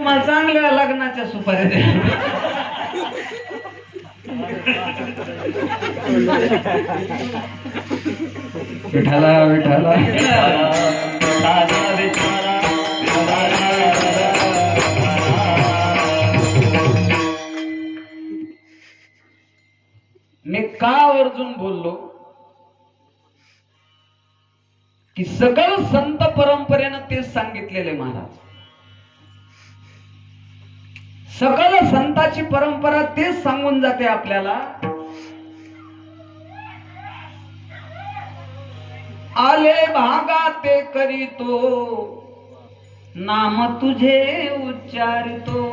मला चांगल्या लग्नाच्या सुपारी द्या. विठाला विठाला मी का आवर्जून बोललो की सकल संत परंपरेनं तेच सांगितलेले महाराज. सकल संताची परंपरा तेच सांगून जाते आपल्याला. आले भागा ते करीतो नाम तुझे उच्चारितो.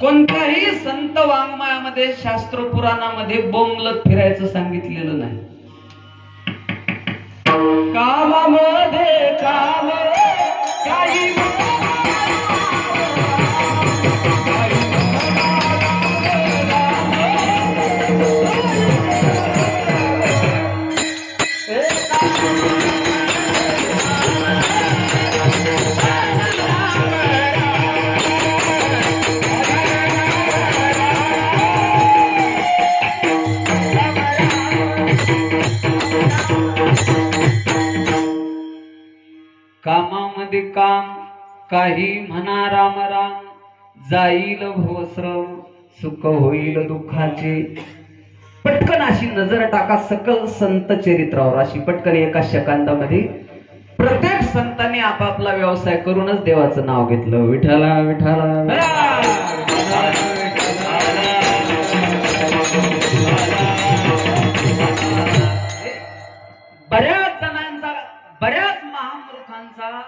कोणत्याही संत वाङ्मयामध्ये शास्त्र पुराणामध्ये बोंबलत फिरायचं सांगितलेलं नाही. कामामध्ये काम काही कामामध्ये काम काही म्हणा राम राम. जाईल भोश्रम सुख होईल दुःखाचे. पटकन अशी नजर टाका सकल संत चरित्रावर. अशी पटकन एका सेकंदामध्ये प्रत्येक संतांनी आपापला व्यवसाय करूनच देवाचं नाव घेतलं. विठाला विठाला. बऱ्याच जणांचा बऱ्याच महामूर्खांचा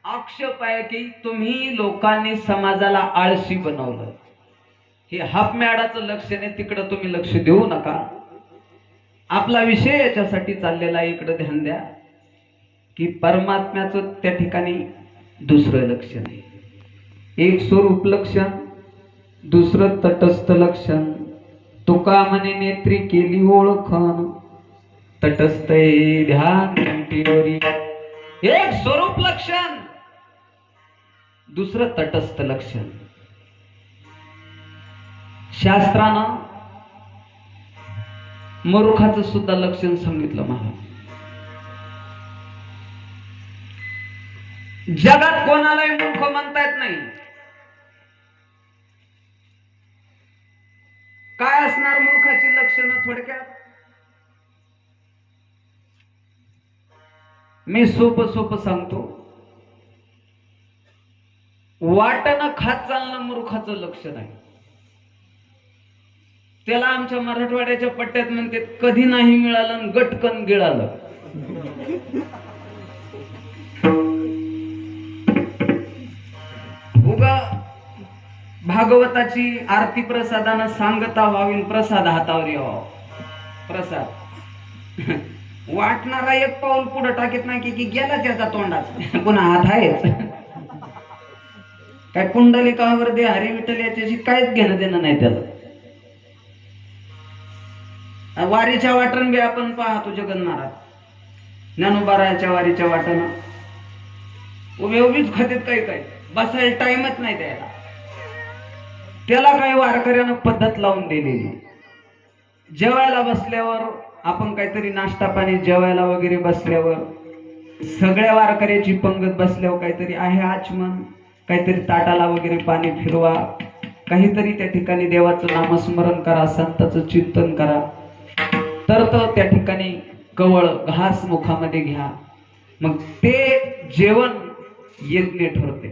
आक्षेप आहे की तुम्ही लोकांनी समाजाला आळशी बनवलं. हे हापमॅडाचं लक्ष नाही, तिकडं तुम्ही लक्ष देऊ नका. आपला विषय याच्यासाठी चाललेला आहे, इकडं ध्यान द्या की परमात्म्याचं त्या ठिकाणी दुसरं लक्षण आहे. एक स्वरूप लक्षण, दुसरं तटस्थ लक्षण. तुका म्हणे नेत्री केली ओळखण, तटस्थ ध्यान कंठीवरी. एक स्वरूप लक्षण, दुसरं तटस्थ लक्षण. शास्त्रानं मूर्खाचं सुद्धा लक्षण सांगितलं महाराज. जगात कोणालाही मूर्ख म्हणता येत नाही. काय असणार मूर्खाची लक्षणं थोडक्यात? मी सोपं सांगतो. वाटणं खात चालणं मूर्खाचं लक्षण आहे. त्याला आमच्या मराठवाड्याच्या पट्ट्यात म्हणते कधी नाही मिळालं गटकन गिळालं. उगा भागवताची आरती प्रसादानं सांगता व्हावी, प्रसाद हातावर यावा. प्रसाद वाटणारा एक पाऊल पुढे टाकत नाही की गेला त्याचा तोंडात पुन्हा हात आहेच. काय पुंडलिकावर दे हरी विठ्ठल याच्याशी काहीच घेणं देणं नाही त्याला. वारीच्या वाटण बी आपण पाहतो जगन्नाथ ज्ञानोबाराच्या वारीच्या वाटण उभे उभीच खात्यात काही काही बसायला टाइमच नाही द्यायला. त्याला काही वारकऱ्यानं पद्धत लावून दिलेली. जेवायला बसल्यावर आपण काहीतरी नाश्ता पाणी जेवायला वगैरे बसल्यावर सगळ्या वारकऱ्याची पंगत बसल्यावर काहीतरी आहे आचमन, काहीतरी ताटाला वगैरे पाणी फिरवा, काहीतरी त्या ठिकाणी देवाचं नामस्मरण करा, संताचं चिंतन करा. तर त्या ठिकाणी कवळ घास मुखामध्ये घ्या. मग ते जेवण यज्ञ ठरते.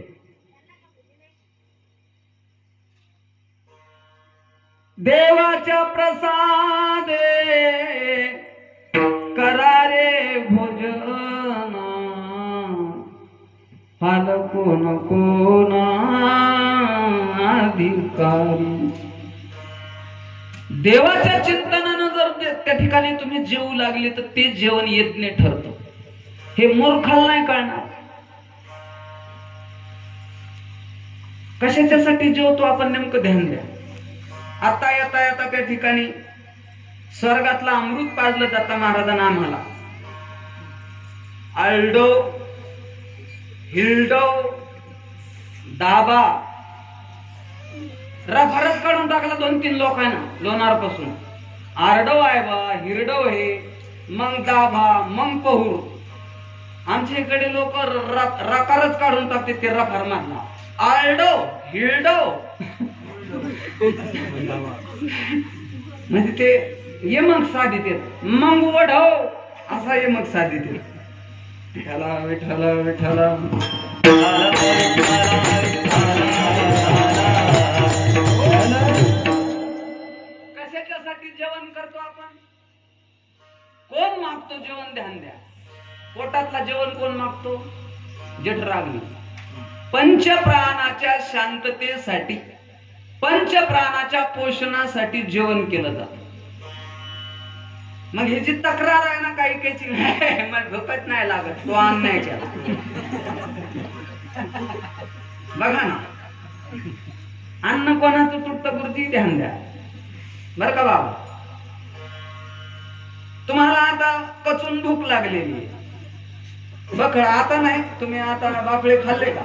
देवाच्या प्रसादे करारे भोजन, फाल कोण कोण अधिकारी. देवाच्या चिंतनानं जर त्या ठिकाणी तुम्ही जेवू लागले तर ते जेवण यज्ञ ठरतं. हे मूर्खाला नाही कळणार. कशाच्यासाठी जेवतो आपण नेमकं ध्यान द्या. आता येता येता त्या ठिकाणी स्वर्गातला अमृत पाजलं जातं महाराजांना आम्हाला. आल्डो हिल्डो दाबा रफारच काढून टाकला 2-3 लोकांना लोणार पासून. आरडव आहे बा, हिरडव आहे, मग दाभा, मग पहूर. आमच्या इकडे लोक रकारच काढून टाकते ते रफार मधला. आरडव हिरडव म्हणजे ते यमक साधित आहेत. मग वढव असा यमक साधित आहे. विठ्ठला विठ्ठला विठ्ठला कशाच्यासाठी जेवण करतो आपण? कोण मागतो जेवण? ध्यान द्या. पोटातला जेवण कोण मागतो? जठराग्नी. पंचप्राणाच्या शांततेसाठी, पंचप्राणाच्या पोषणासाठी जेवण केलं जातं. मग ह्याची तक्रार आहे ना काही काहीची, मला भूकच नाही लागत, तो अन्न नाही केला. बघा ना, अन्न कोणाचं तुटतं गुरुजी? ध्यान द्या बर का बाबा. तुम्हाला आता पचून भूक लागलेली आहे. बघा आता नाही, तुम्ही आता बाफळे खाल्ले का?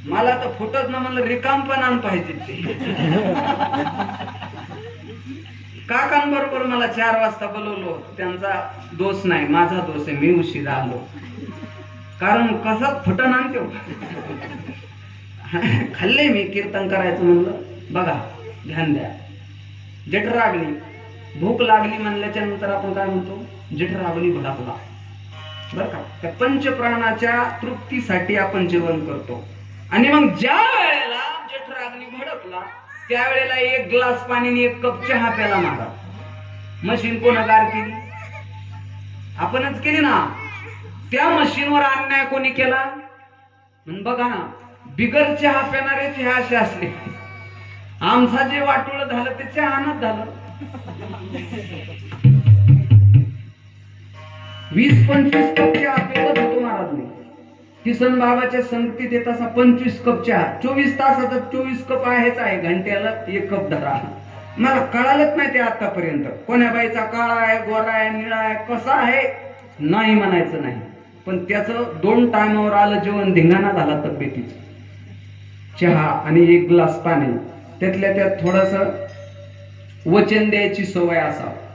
मला तर फुटत ना, म्हणलं रिकाम पण आण पाहिजे ते. काकांबरोबर मला 4 वाजता बोलवलो. त्यांचा दोष नाही, माझा दोष आहे. मी उशिरा आलो कारण कसं फुटन आणतो. खाल्ले मी, कीर्तन करायचं म्हणलं. बघा ध्यान द्या. जठराग्नी, भूक लागली म्हणल्याच्या नंतर आपण काय म्हणतो? जठराग्नी भडकला. बर का? त्या पंचप्राणाच्या तृप्तीसाठी आपण जेवण करतो. आणि मग ज्या वेळेला जठराग्नी भडकला त्यावेळेला 1 ग्लास पाणी आणि 1 कप चहा प्याला मागा. मशीन कोण गार केली? आपणच केली ना. त्या मशीनवर अन्याय कोणी केला? बघा ना, बिगर चहा पिणारे असे असले. आमचा जे वाटोळ झालं ते चहानच झालं. 20-25 कप चहा पिवत होतो महाराज मी. किसन बाबाच्या संगतीत येत असा 25 कप चहा. 24 तासाचा 24 कप आहेच आहे. घंट्याला 1 कप धरा. मला कळालंच नाही ते आतापर्यंत. कोण्या बाईचा काळा आहे, गोरा आहे, निळा आहे, कसा आहे नाही म्हणायचं नाही. पण त्याचं 2 टायमावर आलं जेवण, धिंगाणा झाला तब्येतीचा. चहा आणि 1 ग्लास पाणी, त्यातल्या त्यात थोडस वचन द्यायची सवय असावं.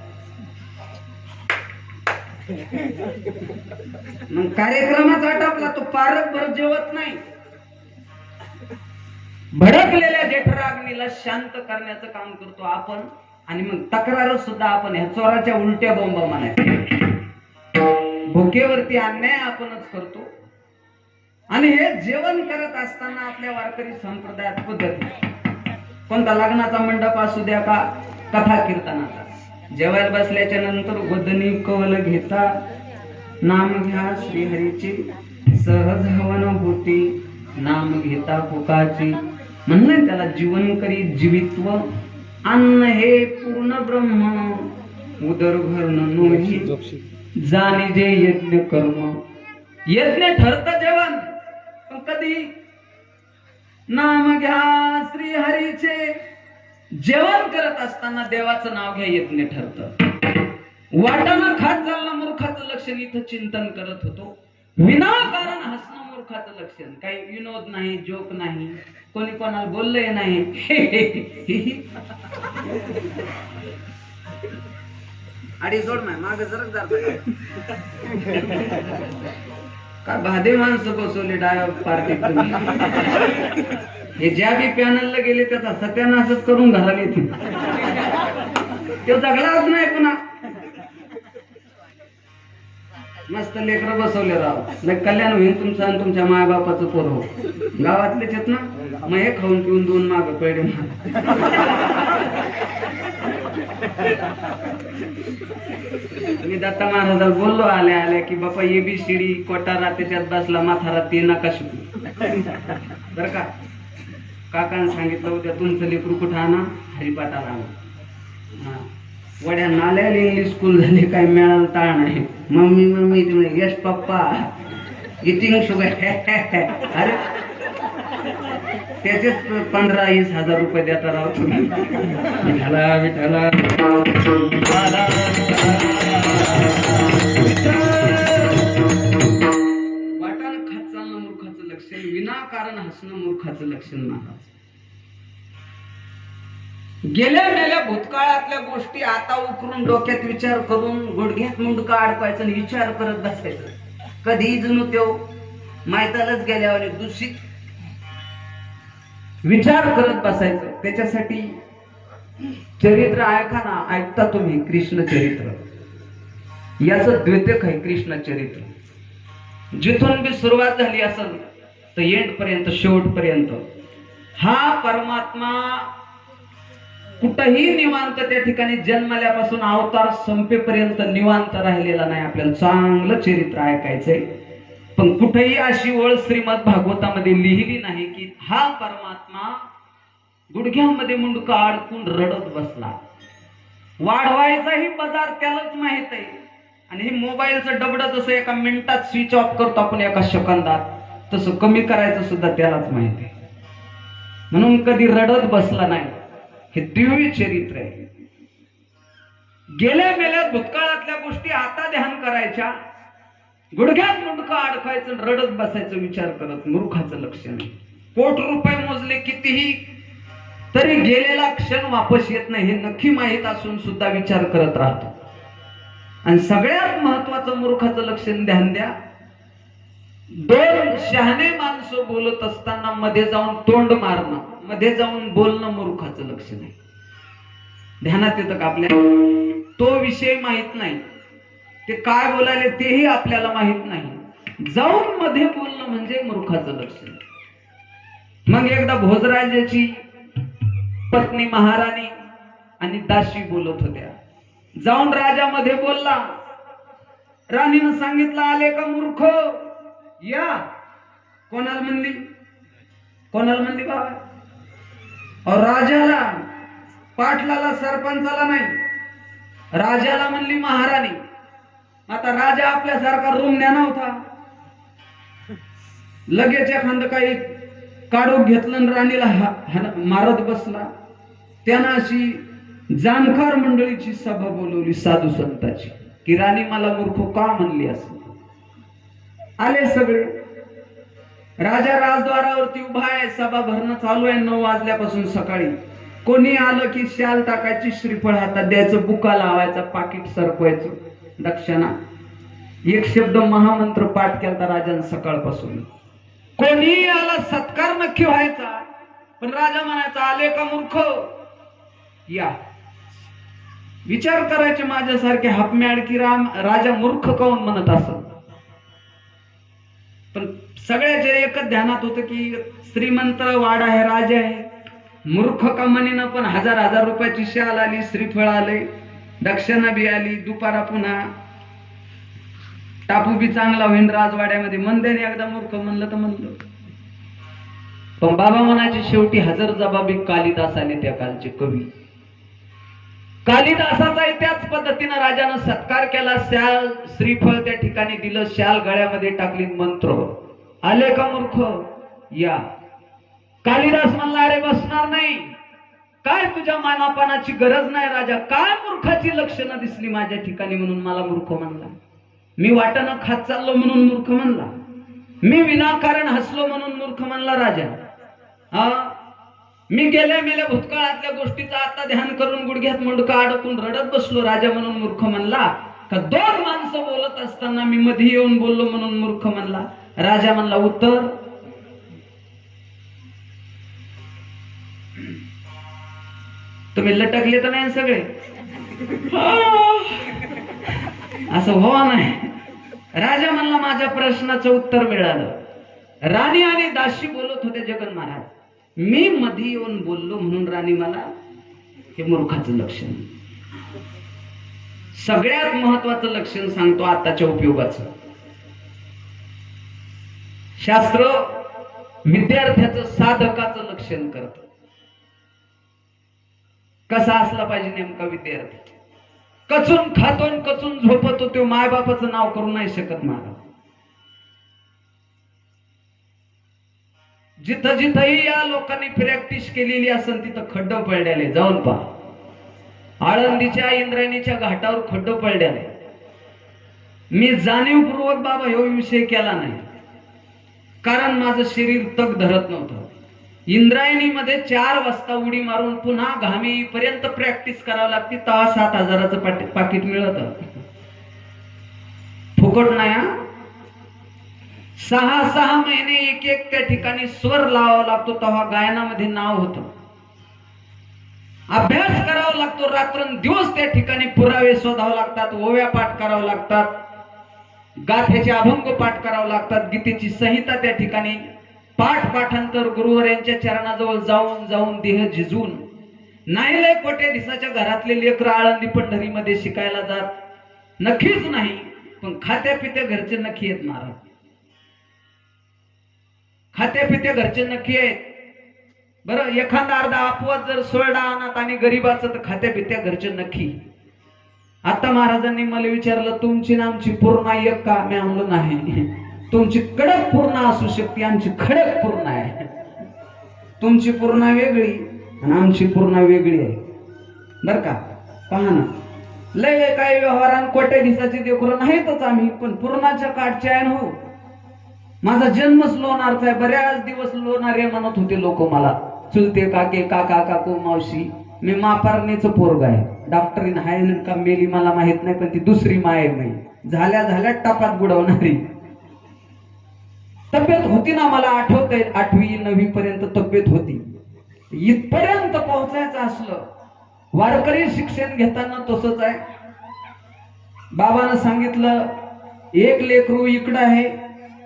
मग कार्यक्रमाचा आटापला तो पारक भर जेवत नाही. भडकलेल्या जठराग्नीला शांत करण्याचं काम करतो आपण. आणि मग तक्रार सुद्धा आपण ह्या चोराच्या उलट्या बोंबा म्हणायच्या. भुकेवरती अन्याय आपणच करतो. आणि हे जेवण करत असताना आपल्या वारकरी संप्रदायात पद्धती, कोणता लग्नाचा मंडप असू द्या का कथा कीर्तनाचा, जेवायला बसल्याच्या नंतर गोदनी कवल घेता नाम घ्या श्रीहरीची, सहज हवन होती नाम घेता फुकाची. म्हणलं त्याला जीवन करी जीवित्व, अन्न हे पूर्ण ब्रह्म, उदर भरण नोही जाणे जे यज्ञ कर्म. यज्ञ ठरत जेवण, पण कधी? नाम घ्या श्रीहरीचे. जेवण करत असताना देवाचं नाव घ्या, यज्ञ ठरत. वाटाणा खात चालला मूर्खाचं लक्षण. इथं चिंतन करत होतो. विनाकारण हसणं मूर्खाचं लक्षण. काही विनोद नाही, जोक नाही, कोणी कोणाला बोललंय नाही. अडी सोड नाही, माग जरक जात काय भादे माणसं बसवले डाय पार्टीत. हे ज्या बी पॅनलला गेले त्याचा सत्यानाशच करून घराला येतील. तो जगलाच नाही पुन्हा. मस्त लेकर बसवले राव. कल्याण होईल तुमचं आणि तुमच्या माय बापाचं पोरं. गावातलेच आहेत ना, मग हे खाऊन पिऊन 2 माग पडले. मी दत्ता महाराजाला बोललो आल्या आल्या की बापा ABCD कोटारा त्याच्यात बसला म्हातारा ते नका शिकू बर का. काकांनी सांगितलं उद्या तुमचं लेकरू कुठं आणा? हरिपाठाला आणा. वड्या नाल्याला इंग्लिश स्कूल झाले, काय मिळालं ताळ नाही. मम्मी मम्मी तुम्ही यश पप्पा इटिंग शुगर. अरे त्याचेच 15-20 हजार रुपये देता राहू तुम्ही. विठाला विठाला वाटाण खात चालणं मूर्खाचं लक्षण. विनाकारण विनाकारण हसणं मूर्खाचं लक्षण महाराज. गेल्या मेल्या भूतकाळातल्या गोष्टी आता उकरून डोक्यात विचार करून गुडघ्यात मुंडका अडकायचं आणि विचार करत बसायचं. कधी जणू त्यो मायतालाच गेल्यावर दूषित विचार करत बसायचं. त्याच्यासाठी चरित्र ऐका ना, ऐकता तुम्ही कृष्ण चरित्र, याचं द्वितीयक आहे कृष्ण चरित्र. जिथून बी सुरुवात झाली असेल तर एंड पर्यंत, शेवटपर्यंत हा परमात्मा कुठंही निवांत त्या ठिकाणी जन्मल्यापासून अवतार संपेपर्यंत निवांत राहिलेला नाही. आपल्याला चांगलं चरित्र ऐकायचंय. पण कुठेही अशी ओळ श्रीमद भागवतामध्ये लिहिली नाही की हा परमात्मा गुडघ्यामध्ये मुंडका अडकून रडत बसला. वाढवायचाही बाजार त्यालाच माहित आहे. आणि हे मोबाईलचं डबडं जसं एका मिनिटात स्विच ऑफ करतो आपण एका सेकंदात, तसं कमी करायचं सुद्धा त्यालाच माहित आहे. म्हणून कधी रडत बसला नाही. हे दिव्य चरित्र आहे. गेल्या मेल्या भूतकाळातल्या गोष्टी आता ध्यान करायच्या, गुडघ्यात मुंडका अडकायचं, रडत बसायचं विचार करत, मूर्खाचं लक्षण आहे. कोटी रुपये मोजले कितीही तरी गेलेला क्षण वापस येत नाही हे नक्की माहीत असून सुद्धा विचार करत राहतो. आणि सगळ्यात महत्वाचं मूर्खाचं लक्षण ध्यान द्या. दोन शहाणे माणसं बोलत असताना मध्ये जाऊन तोंड मारणं, मध्ये जाऊन बोलणं मूर्खाचं लक्षण आहे. ध्यानात येतं का आपल्या? तो विषय माहित नाही, ते काय बोलायले तेही आपल्याला माहित नाही, जाऊन मध्ये बोलणं म्हणजे मूर्खाचं लक्षण. मग एकदा भोजराजाची पत्नी महाराणी आणि दासी बोलत होत्या. जाऊन राजा मध्ये बोलला. राणीनं सांगितलं, आले का मूर्ख, या. कोणाला म्हणली? कोणाला म्हणली बाबा? और राजाला, पाटलाला, सरपंचाला नाही, राजाला म्हणली महाराणी. आता राजा आपल्यासारखा रूम न्या नव्हता, लगेच एखादं काही काढून घेतलं आणि राणीला मारत बसला. त्यानं अशी जाणकार मंडळीची सभा बोलवली साधू संताची, की राणी मला मूर्ख का म्हणली असं. आले सगळे. राजा राजद्वारावरती उभा आहे, सभा भरणं चालू आहे 9 वाजल्यापासून सकाळी. कोणी आलं की शाल टाकायची, श्रीफळ हातात द्यायचं, बुका लावायचा, पाकिट सरकवायचं, दक्षिणा. एक शब्द महामंत्र पाठ केला राजाने सकाळपासून. कोणी आला सत्कार नक्की व्हायचा, पण राजा म्हणायचा, आले का मूर्ख, या. विचार करायचे माझ्यासारखे हापमॅड की राजा मूर्ख काऊन म्हणत असत. पण सगळ्याच्या एकच ध्यानात होतं की श्रीमंत वाडा आहे, राजा आहे, मूर्ख का म्हणीनं पण 1000 रुपयाची शाल आली, श्रीफळ आले, दक्षिणा बी आली, दुपारा पुन्हा टापू बी चांगला होईन राजवाड्यामध्ये. मंद्याने एकदा मूर्ख म्हणलं तर म्हणलं. पण बाबा म्हणायचे शेवटी हजर जबाबी कालिदास आले, त्या कालचे कवी. कालिदासाचा त्याच पद्धतीनं राजानं सत्कार केला. शाल श्रीफळ त्या ठिकाणी दिलं, शाल गळ्यामध्ये टाकली, मंत्र, आले का मूर्ख, या. कालिदास म्हणला, अरे बसणार नाही, काय तुझ्या मानापानाची गरज नाही राजा, काय मूर्खाची लक्षणं दिसली माझ्या ठिकाणी म्हणून मला मूर्ख म्हणला. मी वाटाणं खात चाललो म्हणून मूर्ख म्हणला, मी विनाकारण हसलो म्हणून मूर्ख म्हणला राजा. मी गेल्या मेल्या भूतकाळातल्या गोष्टीचं आता ध्यान करून गुडघ्यात मुंडका अडकून रडत बसलो राजा म्हणून मूर्ख म्हणला का? 2 माणसं बोलत असताना मी मध्ये येऊन बोललो म्हणून मूर्ख म्हणला? राजा म्हणला, उत्तर तुम्ही लटकले तर नाही सगळे, असं हो नाही. राजा म्हणला, माझ्या प्रश्नाचं उत्तर मिळालं. राणी आणि दासी बोलत होते जगन महाराज, मी मध्ये येऊन बोललो म्हणून राणी मला, हे मूर्खाचं लक्षण. सगळ्यात महत्वाचं लक्षण सांगतो आताच्या उपयोगाचं. शास्त्र विद्यार्थ्याचं, साधकाचं लक्षण करत. कसा असला पाहिजे नेमका विद्यार्थी? कचून खातो कचून झोपतो, तो मायबापाचं नाव करू नाही शकत महाराज. जिथं जिथंही या लोकांनी प्रॅक्टिस केलेली असेल तिथं खड्ड पडलेले, जाऊन पहा. आळंदीच्या इंद्रायणीच्या घाटावर खड्ड पडलेले. मी जाणीवपूर्वक बाबा हे विषय केला नाही, कारण माझं शरीर तग धरत नव्हतं. इंद्रायणीमध्ये 4 वाजता उडी मारून पुन्हा घामी पर्यंत प्रॅक्टिस करावं लागते, तेव्हा 7,000चं पाकिट मिळत. फुकट नाही. 6 महिने एक त्या ठिकाणी स्वर लावावा लागतो, तेव्हा गायनामध्ये नाव होतं. अभ्यास करावा लागतो, रात्रंदिवस त्या ठिकाणी पुरावे शोधावे लागतात, ओव्या पाठ करावं लागतात, गाथ्याचे अभंग पाठ करावं लागतात, गीतेची संहिता त्या ठिकाणी पाठांतर गुरुवर यांच्या चरणाजवळ जाऊन जाऊन देह झिजून. नाही लय कोट्या दिसाच्या घरातले लेकर आळंदी पंढरीमध्ये शिकायला जात, नक्कीच नाही, पण खात्या पित्या घरचे नक्की आहेत महाराज. खात्या पित्या घरचे नक्की आहेत. बरं, एखादा अर्धा अपवाद जर सोळा अनाथ आणि गरीबाचं तर खात्या पित्या घरचे नक्की. आता महाराजांनी मला विचारलं, तुमची ना आमची पूर्ण एक का? मी म्हणलो नाही, तुमची कडक पूर्ण असू शकते, आमची खडक पूर्ण आहे. तुमची पूर्ण वेगळी आणि आमची पूर्ण वेगळी आहे. बर का? पहा ना, लय काही व्यवहारान कोट्या दिसाची देखोर नाहीतच आम्ही, पण पूर्णाच्या काठचे आहे ना. हो, माझा जन्मच लोणारचा आहे. बऱ्याच दिवस लोणारे म्हणत होते लोक मला, चुलते काके, काका, काकू, मावशी. मी मापारणीचं पोरग आहे. डॉक्टरीन हाय का मेली मला माहित नाही, पण ती दुसरी माय नाही, झाल्या झाल्या टपात बुडवणारी. तब्येत होती ना, मला आठवतंय 8वी 9वी पर्यंत तब्येत होती. इथपर्यंत पोहोचायचं असलं, वारकरी शिक्षण घेताना तसंच आहे. बाबानं सांगितलं, एक लेकरू इकडं आहे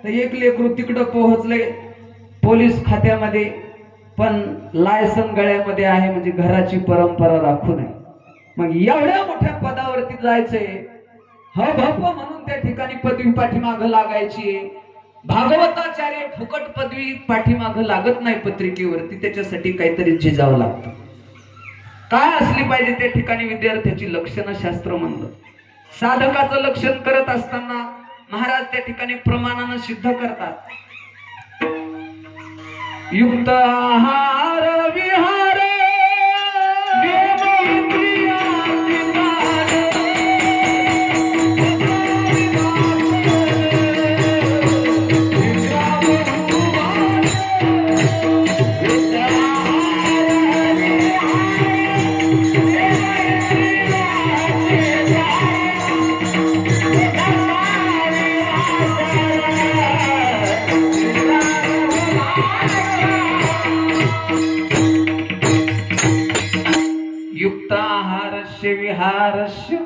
तर एक लेकरू तिकडं पोहोचले पोलीस खात्यामध्ये, पण लायसन गळ्यामध्ये आहे, म्हणजे घराची परंपरा राखू नये. मग एवढ्या मोठ्या पदावरती जायचंय, हभप म्हणून त्या ठिकाणी पदवी पाठीमाग लागायची. भागवताचार्य फुकट पदवी पाठीमाग लागत नाही पत्रिकेवरती, त्याच्यासाठी काहीतरी झिजावं लागतं. काय असली पाहिजे त्या ठिकाणी विद्यार्थ्याची लक्षण शास्त्र म्हणलं. साधकाचं लक्षण करत असताना महाराज त्या ठिकाणी प्रमाणानं सिद्ध करतात. युक्त आहार विहार विहारस्य,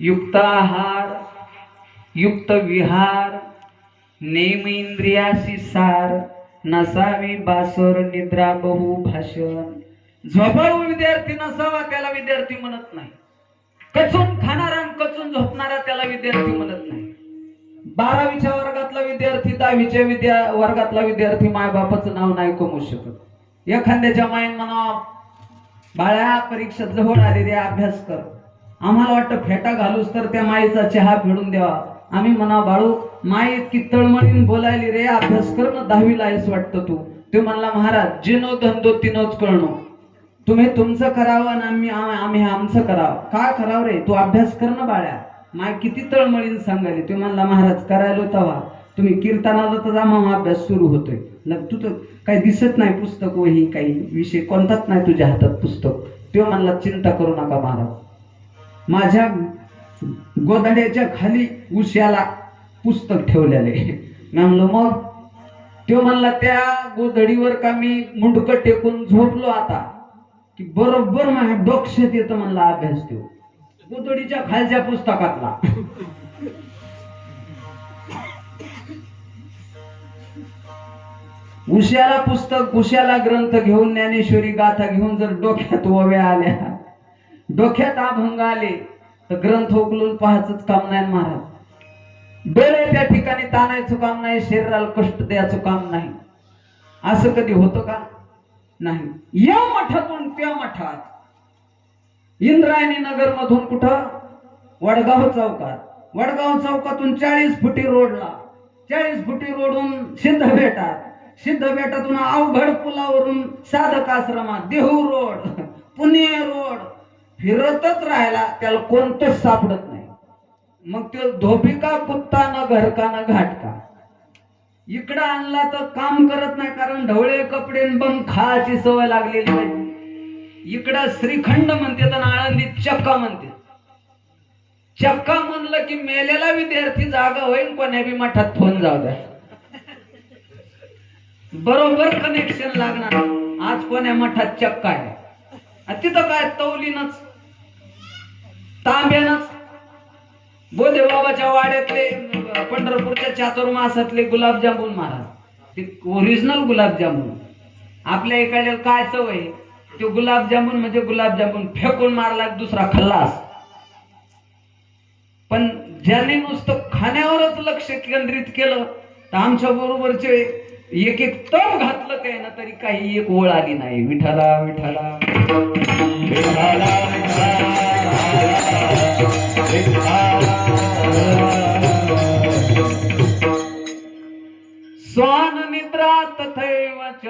युक्त आहार, युक्त विहार, नेम इंद्रियासी सार, नसावी बासर निद्रा बहु भाषण. झोपाळू विद्यार्थी नसावा त्याला विद्यार्थी म्हणत नाही. कचून खाणारा आणि कचून झोपणारा त्याला विद्यार्थी म्हणत नाही. 12वीच्या वर्गातला विद्यार्थी 10वीच्या वर्गातला विद्यार्थी मायबापाचं नाव नाही कमवू शकत. एखाद्याच्या मायन म्हणा, बाळा परीक्षा जवळ आली रे, अभ्यास कर. आम्हाला वाटतं फेटा घालूस तर त्या माईचा चहा फेडून द्यावा. आम्ही म्हणा, बाळू माई इतकी तळमळीन बोलायली रे, अभ्यास कर ना, 10वीला आहेस वाटतं तू. तो म्हणला, महाराज जिनो धंदो तिनोच कळणो. तुम्ही तुमचं करावं आणि आम्ही आमचं करावं. काय करावं रे, तू अभ्यास कर ना बाळ्या. माय किती तळमळीन सांगायली. तो म्हणला, महाराज करायला तवा तुम्ही कीर्तनाला तर जा, मग अभ्यास सुरू होतोय. तू तर काही दिसत नाही पुस्तक वही, काही विषय कोणताच नाही तुझ्या हातात पुस्तक. तो म्हणला, चिंता करू नका महाराज, माझ्या गोधड्याच्या खाली उश्याला पुस्तक ठेवलेले. मी म्हणलो मग? तो म्हणला, त्या गोधडीवर का मी मुंडकं टेकून झोपलो आता की बरोबर माझ्या डोक्यात येतं म्हणला अभ्यास. तो गोधडीच्या खालच्या पुस्तकातला. उश्याला पुस्तक, उश्याला ग्रंथ घेऊन, ज्ञानेश्वरी गाथा घेऊन जर डोक्यात ओव्या आल्या, डोक्यात अभंग आले, तर ग्रंथ उकलून पाहायचंच काम नाही महाराज. डोळे त्या ठिकाणी ताणायचं काम नाही, शरीराला कष्ट द्यायचं काम नाही. असं कधी होतं का? नाही. या मठातून त्या मठात, इंद्रायणी नगर मधून कुठं? वडगाव चौकात. वडगाव चौकातून 40 फुटी रोडला, 40 फुटी रोडून सिद्धबेटात, सिद्धबेटातून अवघड पुलावरून साधक आश्रमात, देहू रोड, पुणे रोड फिरतच राहिला, त्याला कोणतंच सापडत नाही. मग तो धोबिका कुत्ता न घरका न घाटका. इकडं आणला तर काम करत नाही, कारण ढवळे कपडे बम खायची सवय लागलेली आहे. इकडं श्रीखंड म्हणते तर आळंदीत चक्का म्हणते. चक्का म्हणलं की मेलेला विद्यार्थी जागा होईल, कोण्या बी मठात फोन जाऊ द्या, बरोबर कनेक्शन लागणार. आज कोण्या मठात चक्का आहे, तिथं काय तवलीनच तांब्यानच. बोधे बाबाच्या वाड्यातले पंढरपूरच्या चातुर्मासातले गुलाबजामुन महाराज, ते ओरिजिनल गुलाबजामुन. आपल्या इकडे काय सवय, ते गुलाबजामुन म्हणजे गुलाबजामुन फेकून मारला दुसरा खल्लास. पण ज्याने नुसतं खाण्यावरच लक्ष केंद्रित केलं तर आमच्या बरोबरचे एक एक तण घातलं काय ना तरी काही एक ओळ आली नाही. विठाला विठाला स्वान निद्रा तथैवच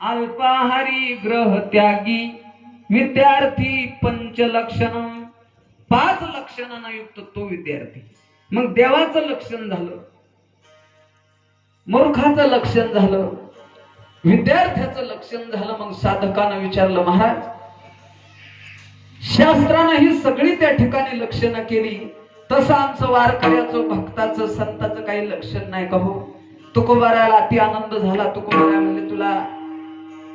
अल्पाहारी ग्रह त्यागी विद्यार्थी पंचलक्षण. 5 लक्षणांना युक्त तो विद्यार्थी. मग देवाचं लक्षण झालं, मूर्खाचं लक्षण झालं, विद्यार्थ्याचं लक्षण झालं. मग साधकानं विचारलं, महाराज शास्त्रानं ही सगळी त्या ठिकाणी लक्षणं केली, तसं आमचं वारकऱ्याचं भक्ताचं संताचं काही लक्षण नाही का हो? तुकोबाराला अति आनंद झाला. तुकोबारा म्हणले, तुला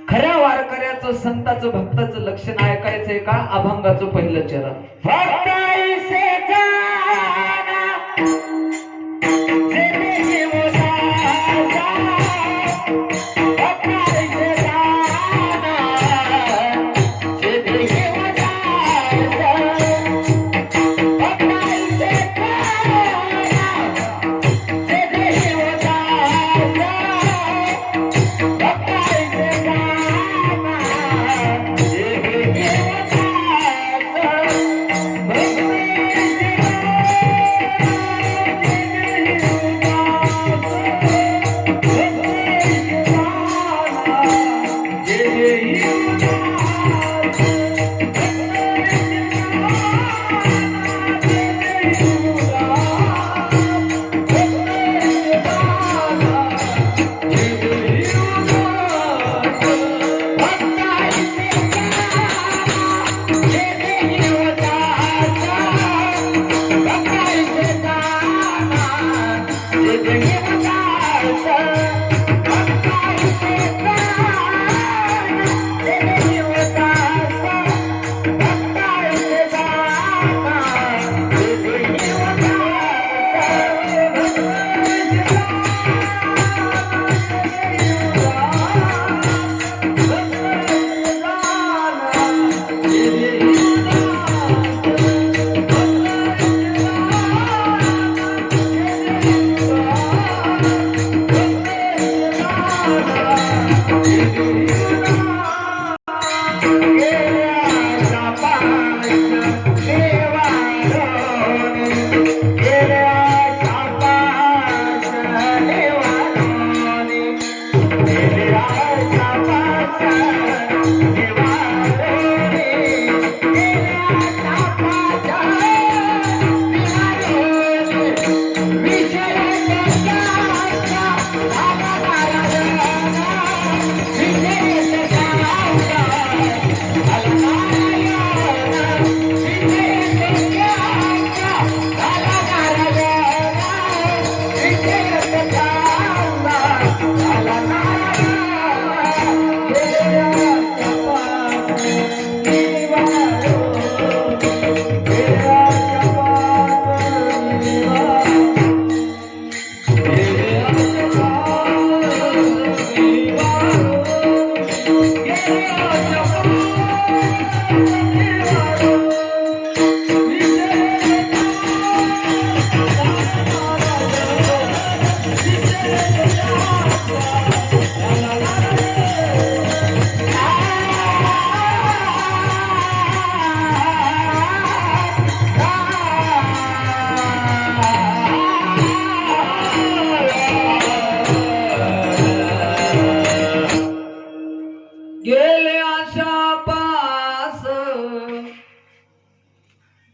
खऱ्या वारकऱ्याचं संताचं भक्ताचं लक्षण ऐकायचंय का? अभंगाचं पहिलं चरण.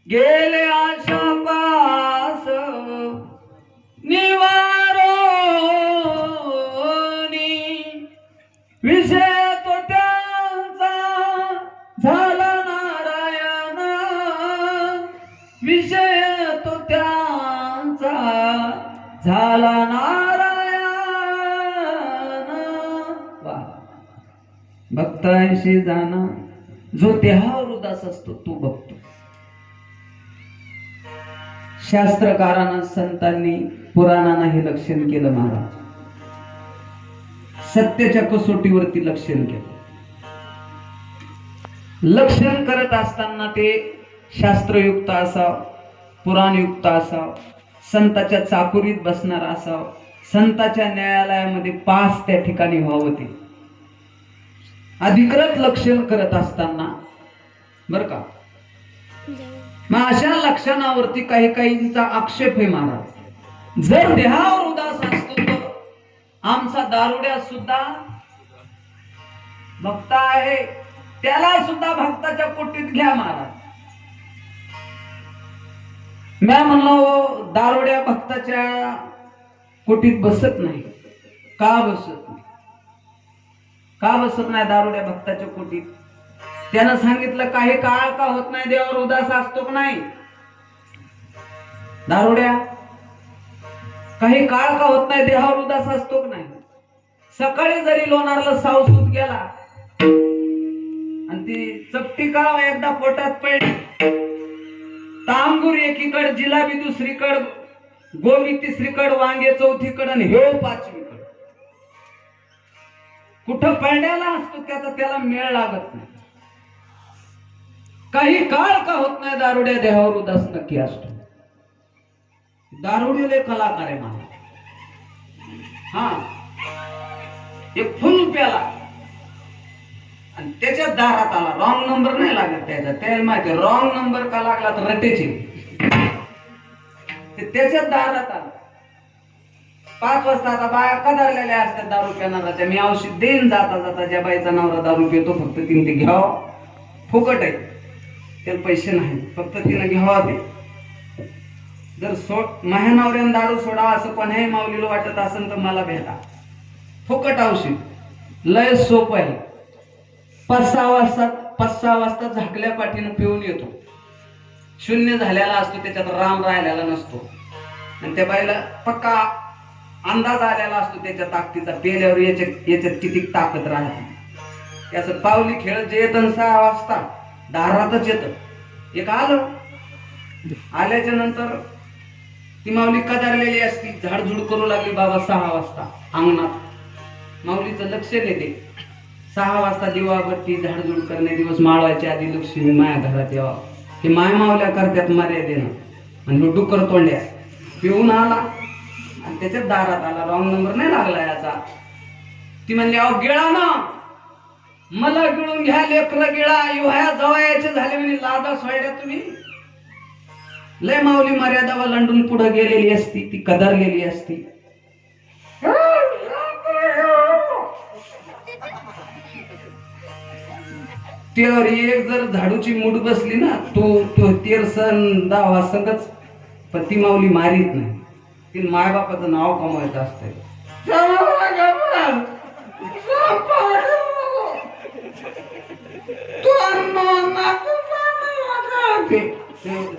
गेले आशा पास निवारो विषय तो त्यांचा झाला नारायण, विषय तो त्यांचा झाला नारायण. वा, भक्तांशी जाणं जो देहावर उदास असतो तो बघतो. शास्त्रकारांना, संतांनी, पुराणांना हे लक्षण केलं महाराज. सत्याच्या कसोटीवरती लक्षण केलं. लक्षण करत असताना ते शास्त्रयुक्त असावं, पुराणयुक्त असावं, संताच्या चाकुरीत बसणार असावं, संताच्या न्यायालयामध्ये पास त्या ठिकाणी व्हावं. ते अधिकृत लक्षण करत असताना बर का, मग अशा लक्षणावरती काही काहींचा आक्षेप आहे महाराज. जर देहावर उदास असतो तर आमचा दारुड्या सुद्धा भक्त आहे, त्याला सुद्धा भक्ताच्या कोटीत घ्या महाराज. मी म्हणलो दारुड्या भक्ताच्या कोटीत बसत नाही. का बसत नाही? का बसत नाही दारुड्या भक्ताच्या कोटीत? त्यानं सांगितलं काही काळ का होत नाही देवावर उदास असतो का नाही? दारुड्या, काही काळ का होत नाही देहावर उदास असतो का नाही? सकाळी जरी लोणारला सावसूत गेला आणि ती चपटी काळ एकदा पोटात पडली, तांबूर एकीकडे, जिलाबी दुसरीकडे, गोबी तिसरीकडे, वांगे चौथीकडे आणि हेव पाचवीकडे. कुठं पडण्याला असतो त्याला मेळ लागत नाही. काही काळ का होत नाही दारुड्या देहावर उदास नक्की असतो. दारुड्याले कलाकार आहे मला. हा, एक फुल प्याला आणि त्याच्या दारात आला, रॉंग नंबर नाही लागत त्याचा, त्याला माहिती रॉंग नंबर का लागला तर रटेचे. त्याच्या दारात आला. 5 वाजता आता बाया कदारलेल्या असतात दारू पिणाराच्या. मी औषध देईन जाता जाता, ज्या बाईचा नवरा दारू पितो फक्त तिने ते घ्यावं, फुकट आहे, त्याला पैसे नाही, फक्त तिनं घ्यावा. ते जर माझ्या नवऱ्यानं दारू सोडा असं कोणाही माऊलीला वाटत असेल तर मला भेटा. फुकट औषध, लय सोपं आहे. 5-6 वाजता झाकल्या पाठीनं पिऊन येतो. शून्य झालेला असतो, त्याच्यात राम राहिलेला नसतो. आणि त्या बाईला पक्का अंदाज आलेला असतो त्याच्या ताकदीचा. पेल्यावर याच्यात किती ताकद राहते. त्याचं पावली खेळ जे येतं 6 वाजता दारातच येतं. एक आलं, आल्याच्या नंतर ती माऊली कदारलेली असती, झाडझुड करू लागली बाबा 6 वाजता अंगणात. माऊलीचं लक्ष येते. 6 वाजता दिवाबत्ती झाडझुड करणे, दिवस माळवायच्या आधी लक्ष्मी माया घरात यावा. हे माय मावल्या करतात मर्यादेनं. आणि डुकर तोंड्या पिऊन आला आणि त्याच्यात दारात आला. रॉंग नंबर नाही लागला याचा. ती म्हणली अहो गिळा ना, मला गिळून घ्या लेकर गिळा, युह्या जवयाचे झाले म्हणे, लाजा सोयड्या तुम्ही. लय माऊली मर्यादा ओलांडून पुढे गेलेली असती, ती कदरलेली असती. त्यावर एक जर झाडूची मूठ बसली ना, तो तेरसन दावा संगच, पण ती माऊली मारीत नाही. ती मायबापाचं नाव कमवायचं असतंय.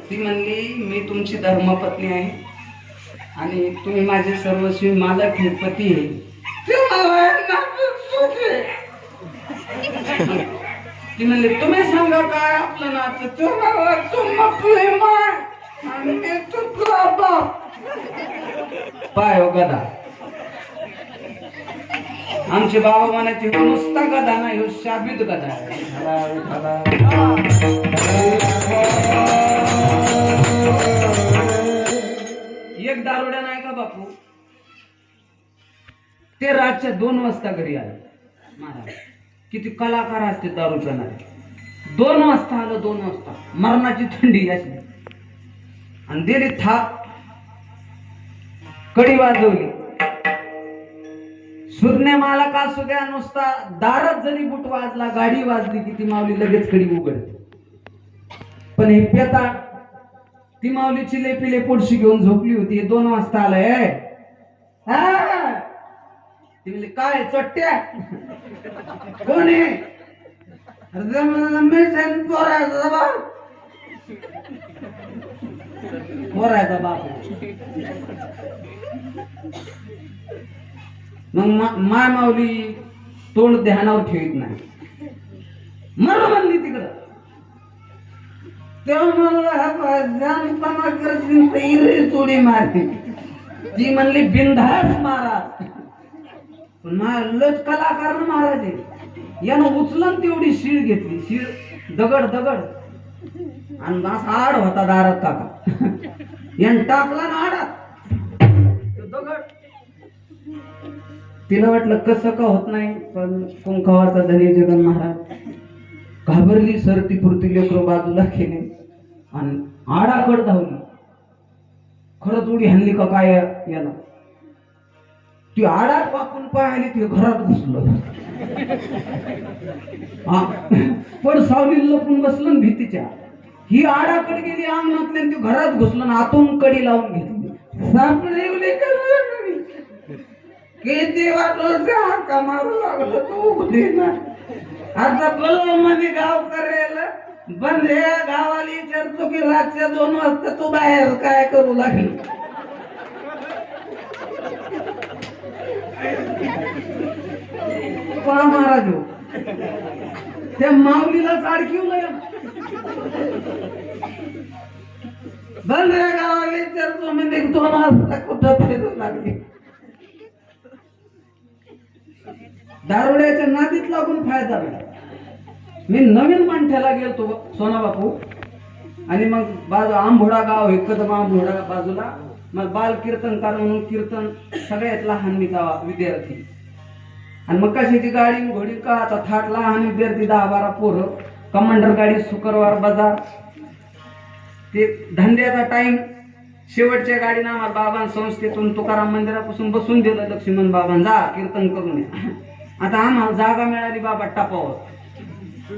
ती म्हणली मी तुमची धर्मपत्नी आहे आणि तुम्ही माझे सर्वस्वी मालक हे पती आहे. ती म्हणली तुम्ही सांगा काय आपलं नातं. पाय हो गदा. आमचे बाबा म्हणायचे नुसता गदा नाही, हो शाबित गदा. एक दारुड्या नाही का बापू, ते रातच्या 2 वाजता घरी आले महाराज. किती कलाकार असते दारू पिणारे. 2 वाजता आलं, 2 वाजता मरणाची थंडी असली आणि दिली थाप, कडी वाजवली. सुज्ञ मालक असू द्या, नुसता दारात जरी बुट वाजला, गाडी वाजली की ती माऊली लगेच कडी उघडते. पण हे पेता ती माऊली चिले पिले पोटशी घेऊन झोपली होती. 2 वाजता आलंय. ती म्हणली काय चोट्ट्या कोण आहे? अरे मी पोरायचा बाप पोरायचा बाप. मग माय माऊली तोंड ध्यानावर ठेवीत नाही. मला म्हणली तिकडं तेव्हा मला चोडी मारते. ती म्हणली बिनधास्त मारा. पण लच कलाकार महाराज यानं उचलन तेवढी शीळ घेतली. शीळ दगड आणि असा आड होता दारात काका यानं टाकला ना आडात दगड. तिला वाटलं कसं का होत नाही. पण कुंकावाचा धनी जगन महाराज घाबरली. सरती पुरती लेकरं बाजूला केले आणि आडाकड धावली. खरंच उडी हाणली का काय याला. ती आडात वाकून पाहिली ती घरात घुसलं. पण सावली लपून बसलं भीतीच्या. ही आडाकडे गेली अंगणातल्या ती घरात घुसलं ना आतून कडी लावून घेतली. सापडले किती वाटलं हाका मारू लागलं तू ना. आता बोलव म्हणे गाव करायला बंद रे. गावाला विचारतो की रातच्या 2 वाजता तू बाहेर काय करू लागली. महाराज त्या माऊलीला अडकिवलंय. बंद रे गावाला विचारतो म्हणजे 2 वाजता कुठं फिरू लागली. दारुड्याच्या नादीत लागून फायदा नाही. मी नवीन मंठ्याला गेलतो सोना बापू आणि मग बाजू आंबोडा गाव एकदम आंबोडा बाजूला. मग बाल कीर्तनकार म्हणून कीर्तन सगळ्यात लहान मी विद्यार्थी. आणि मग कशाची गाडी घोडी का आता थाट लहान विद्यार्थी 10-12 पोरं. कमांडर गाडी शुक्रवार बाजार. ते धंद्याचा टाइम. शेवटच्या गाडीनं आम्हाला बाबां संस्थेतून तुकाराम मंदिरापासून बसून दिलं. लक्ष्मण बाबां जा कीर्तन करून या. आता आम्हाला जागा मिळाली बाबा टापावर.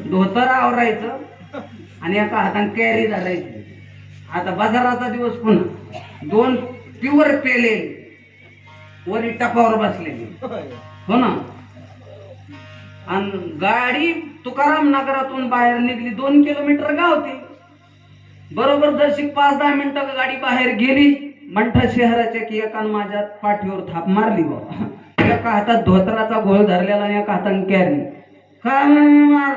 धोतर आवरायचं आणि एका हाताने कॅरी धरायची. आता बाजाराचा दिवस पुन्हा 2 प्युअर पेले वरी टपावर बसलेली हो ना. आणि गाडी तुकाराम नगरातून बाहेर निघली. 2 किलोमीटर गाव ती. बरोबर जशी 5-10 मिनिटं गाडी बाहेर गेली मंठा शहराच्या की एकानं माझ्या पाठीवर थाप मारली बाबा. एका हातात धोतराचा घोळ धरलेला आणि एका हाताने कॅरी. काय मार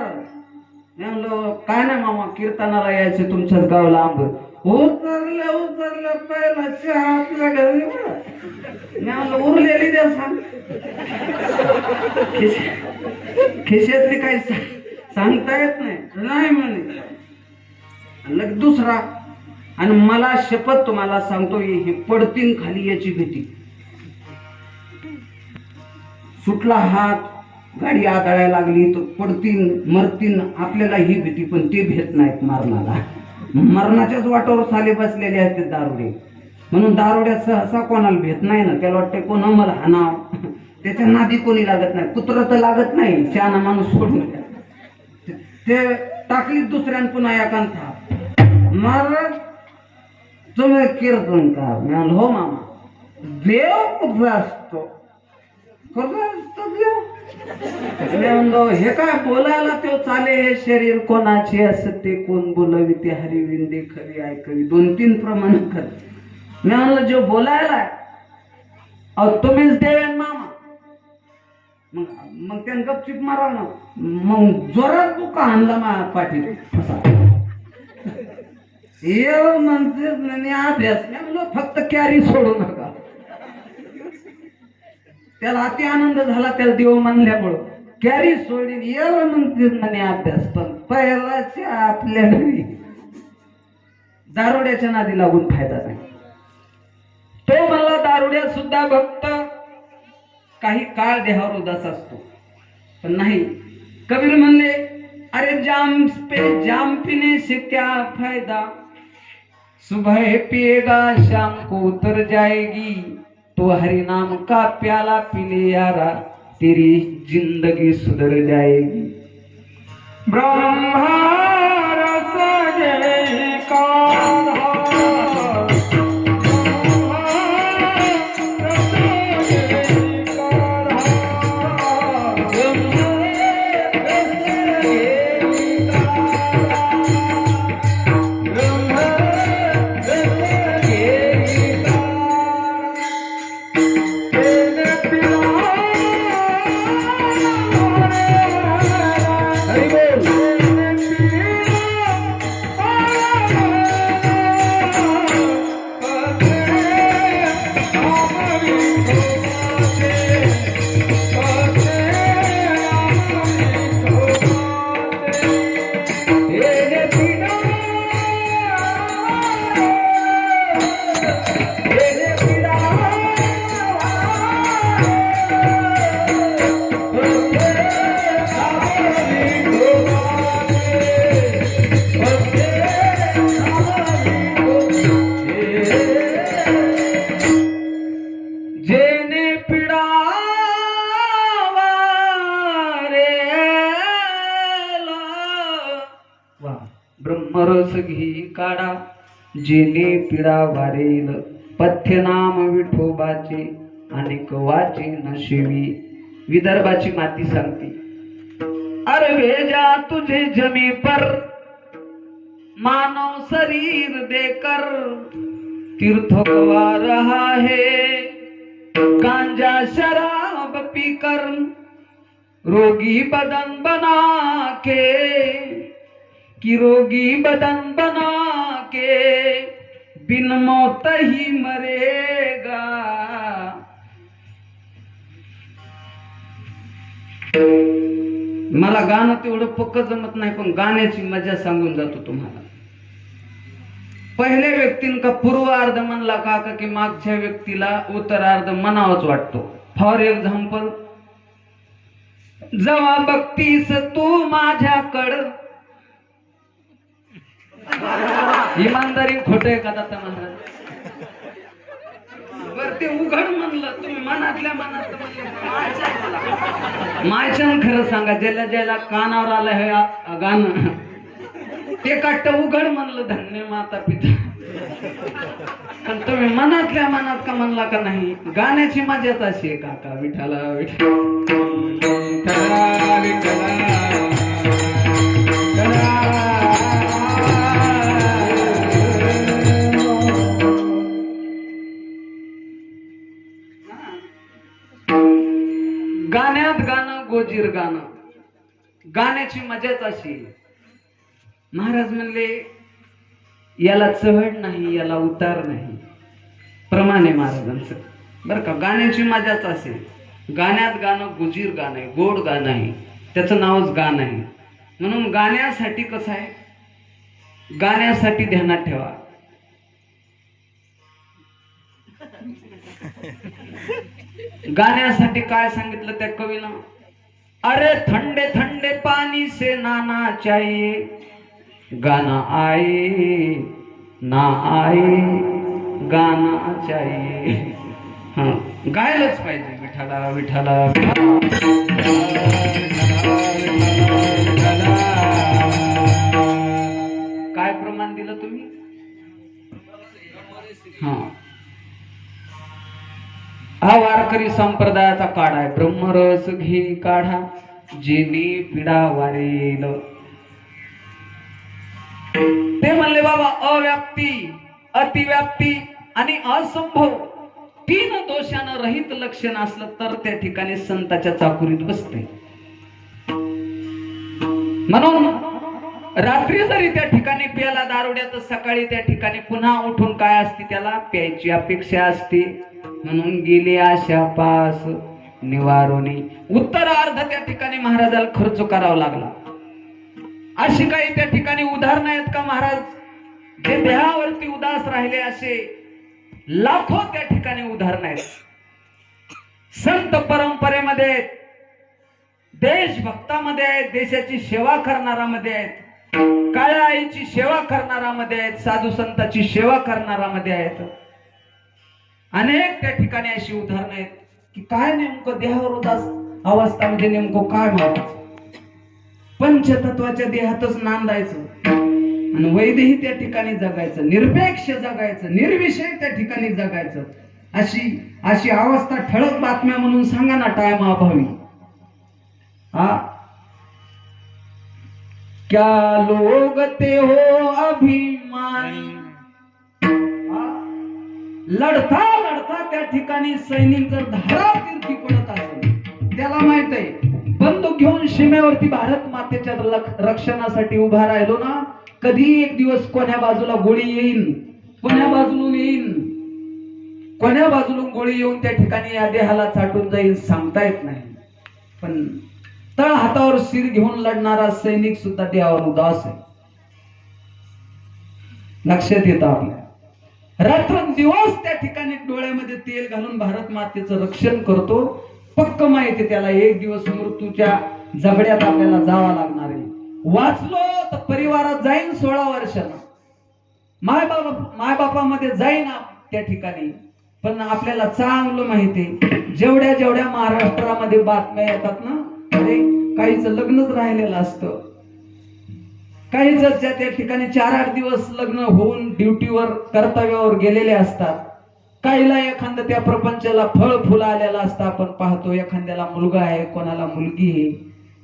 म्हणलो काय नाही मामा कीर्तनाला यायचं तुमच्याच गावला आंब. उतरलं पहिला चहा आपल्या घरी. मी म्हणलं उरलेली द्या सांग. खिशातली काही सांगता येत नाही म्हणे. लग दुसरा आणि मला शपथ तुम्हाला सांगतो हे पडतीन खाली याची भीती. सुटला हात गाडी आदळायला लागली तर पडतीन मरतीन आपल्याला ही भीती. पण ते भेट नाहीत मरणाला. मरणाच्याच वाटावर साले बसलेले आहेत ते दारुडे. म्हणून दारुड्या सहसा कोणाला भेट नाही ना. त्याला वाटतं कोण मला हाणाव. त्याच्या नादी कोणी लागत नाही. कुत्र तर लागत नाही. शहाणा माणूस सोडून ते टाकली दुसऱ्यान पुन्हा एकांत महाराज तुम्ही कीर्तन का. मी म्हणलं हो मामा. देव कुठला असतो हे काय बोलायला तो चाले. हे शरीर कोणाचे असते कोण बोलावी ते हरिविंदे खरी ऐकवी. 2-3 प्रमाण कर. मी म्हणलं जो बोलायला अहो तुम्हीच देवेन मामा. मग त्यानं गपचिप मारा ना. मग जोरात बुका आणला मा पाठी येऊ म्हणते अभ्यास. मी म्हणलो फक्त कॅरी सोडू नका. त्याला अति आनंद झाला. त्याला देव म्हणल्यामुळं कॅरी सोडून येऊ म्हणते म्हणे अभ्यास. पण पहिलाच आपल्या घरी दारुड्याच्या नादी लागून फायदा नाही. तो म्हणला दारुड्यात सुद्धा भक्त काही काळ देहावर उदास असतो. पण नाही कबीर म्हणले अरे जाम पीने से क्या फायदा. सुबह पिएगा शाम को उतर जाएगी. तो हरि नाम का प्याला पीले यारा तेरी जिंदगी सुधर जाएगी. ब्रह्मा रस जयकार ब्रह्मरस घी काढा जेणे पिढा वारेल पथ्य नाम विठोबाचे अनेक वाचे नशिवी. विदर्भाची माती सांगते, अरे भेजा तुझे जमी पर मानव शरीर देकर तीर्थ गवा रहा है गांजा शराब पीकर रोगी बदन बना के कि रोगी बदन बना के बिन मौत ही मरेगा. मला गाणं तेवढं पक्क जमत नाही, पण गाण्याची मजा सांगून जातो तुम्हाला. पहिल्या व्यक्तीन का पूर्वार्ध म्हणला का की मागच्या व्यक्तीला उत्तरार्ध म्हणावाच वाटतो. फॉर एक्झाम्पल, जेव्हा बघतीस तू माझ्याकडं, इमानदारी खोट आहे का दाता महाराज? बर ते उघड म्हणलं, तुम्ही मनातल्या मनात मायच्यान खरं सांगा, ज्याला ज्याला कानावर आलं हे गाणं ते काट उघड म्हणलं, धन्य माता पिता. पण तुम्ही मनातल्या मनात का म्हणला का नाही? गाण्याची मजाच अशी आहे काका. विठाला विठला विठला विठला. गाण्यात गाणं गोजीर गाणं, गाण्याची मजाच अशी. महाराज म्हणले याला चढ नाही, याला उतार नाही. प्रमाणे महाराजांचं बरं का. गाण्याची मजाच असेल. गाण्यात गाणं गुजीर गाणं आहे, गोड गाणं आहे, त्याचं नावच गाणं आहे. म्हणून गाण्यासाठी कसं आहे, गाण्यासाठी ध्यानात ठेवा. गाण्यासाठी काय सांगितलं त्या कवीनं? अरे ठंडे ठंडे पानी से नहाना चाहिए, गाना आए ना आए गाना चाहिए. हा, गायलाच पाहिजे. विठाला विठाला काय प्रमाण दिलं तुम्ही? हा वारकरी संप्रदायाचा काढा आहे. ब्रह्मरस घे काढा जेणे पिढा वारेल. ते म्हणले बाबा अव्याप्ती, अतिव्याप्ती आणि असंभव तीन दोषानं रहित लक्षण असलं तर त्या ठिकाणी संताच्या चाकुरीत बसते. म्हणून रात्री जरी त्या ठिकाणी प्याला दारुड्या, तर सकाळी त्या ठिकाणी पुन्हा उठून काय असते, त्याला प्यायची अपेक्षा असते. म्हणून गेले आशा पास निवारोनी. उत्तरार्ध त्या ठिकाणी महाराजाला खर्च करावा लागला. अशी काही त्या ठिकाणी उदाहरणं आहेत का महाराज? जे देहावरती उदास राहिले असे लाखो त्या ठिकाणी उदाहरणं आहेत. संत परंपरेमध्ये आहेत, देशभक्तामध्ये आहेत, देशाची सेवा करणारामध्ये आहेत, काळ्या आईची सेवा करणारामध्ये आहेत, साधू संताची सेवा करणारामध्ये आहेत. अनेक त्या ठिकाणी अशी उदाहरणं आहेत की काय नेमकं देहावर उदास अवस्था म्हणजे नेमकं काय म्हणायचं. पंचतत्वाच्या देहातच नांदायचं आणि वैदेही त्या ठिकाणी जगायचं, निरपेक्ष जगायचं, निर्विषय त्या ठिकाणी जगायचं. अशी अवस्था ठळक बातम्या म्हणून सांगा ना टाइम अभावी. हा, क्या लोग ते हो अभिमानी. लढता लढता त्या ठिकाणी सैनिक जर धारातीर्थी पडत असेल, त्याला माहित आहे बंदूक घेऊन सीमेवरती भारत मातेच्या रक्षणासाठी उभा राहिलो ना, कधी एक दिवस कोण्या बाजूला गोळी येईल, कोण्या बाजून येईल, कोण्या बाजूला गोळी येऊन त्या ठिकाणी या देहाला चाटून जाईल सांगता येत नाही. पण तळ हातावर शिर घेऊन लढणारा सैनिक सुद्धा देहावर उदास आहे. लक्षात येतं आपल्या. रात्रंदिवस त्या ठिकाणी डोळ्यामध्ये तेल घालून भारत मातेचं रक्षण करतो. पक्क माहिती त्याला एक दिवस मृत्यूच्या जबड्यात आपल्याला जावं लागणार आहे. वाचलो तर परिवारात जाईन 16 वर्षाला, मायबापामध्ये जाईन त्या ठिकाणी. पण आपल्याला चांगलं माहिती आहे, जेवढ्या जेवढ्या महाराष्ट्रामध्ये बातम्या येतात ना, अरे काहीच लग्नच राहिलेलं असतं, काही जर त्या ठिकाणी 4-8 दिवस लग्न होऊन ड्युटीवर कर्तव्यावर गेलेले असतात. काहीला एखादं त्या प्रपंचाला फळ फुल आलेला असतं. आपण पाहतो एखाद्याला मुलगा आहे, कोणाला मुलगी आहे.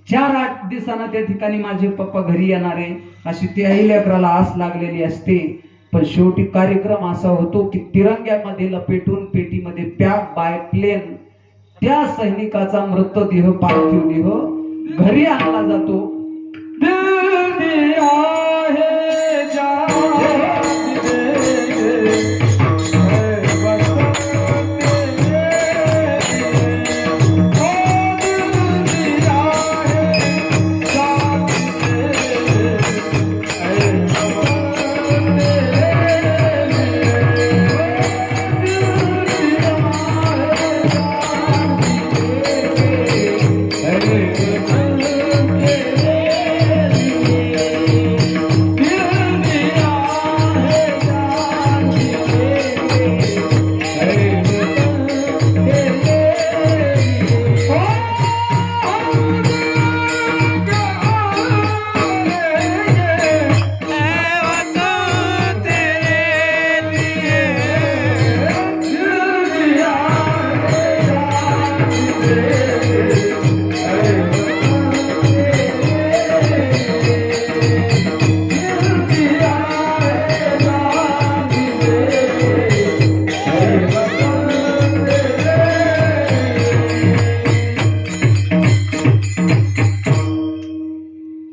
4-8 दिवसांना त्या ठिकाणी माझे पप्पा घरी येणारे अशी त्याही लेकराला आस लागलेली असते. पण शेवटी कार्यक्रम असा होतो की तिरंग्यामध्ये लपेटून पेटीमध्ये पॅक बाय प्लेन त्या सैनिकाचा मृतदेह पार्थिव देह घरी आणला जातो.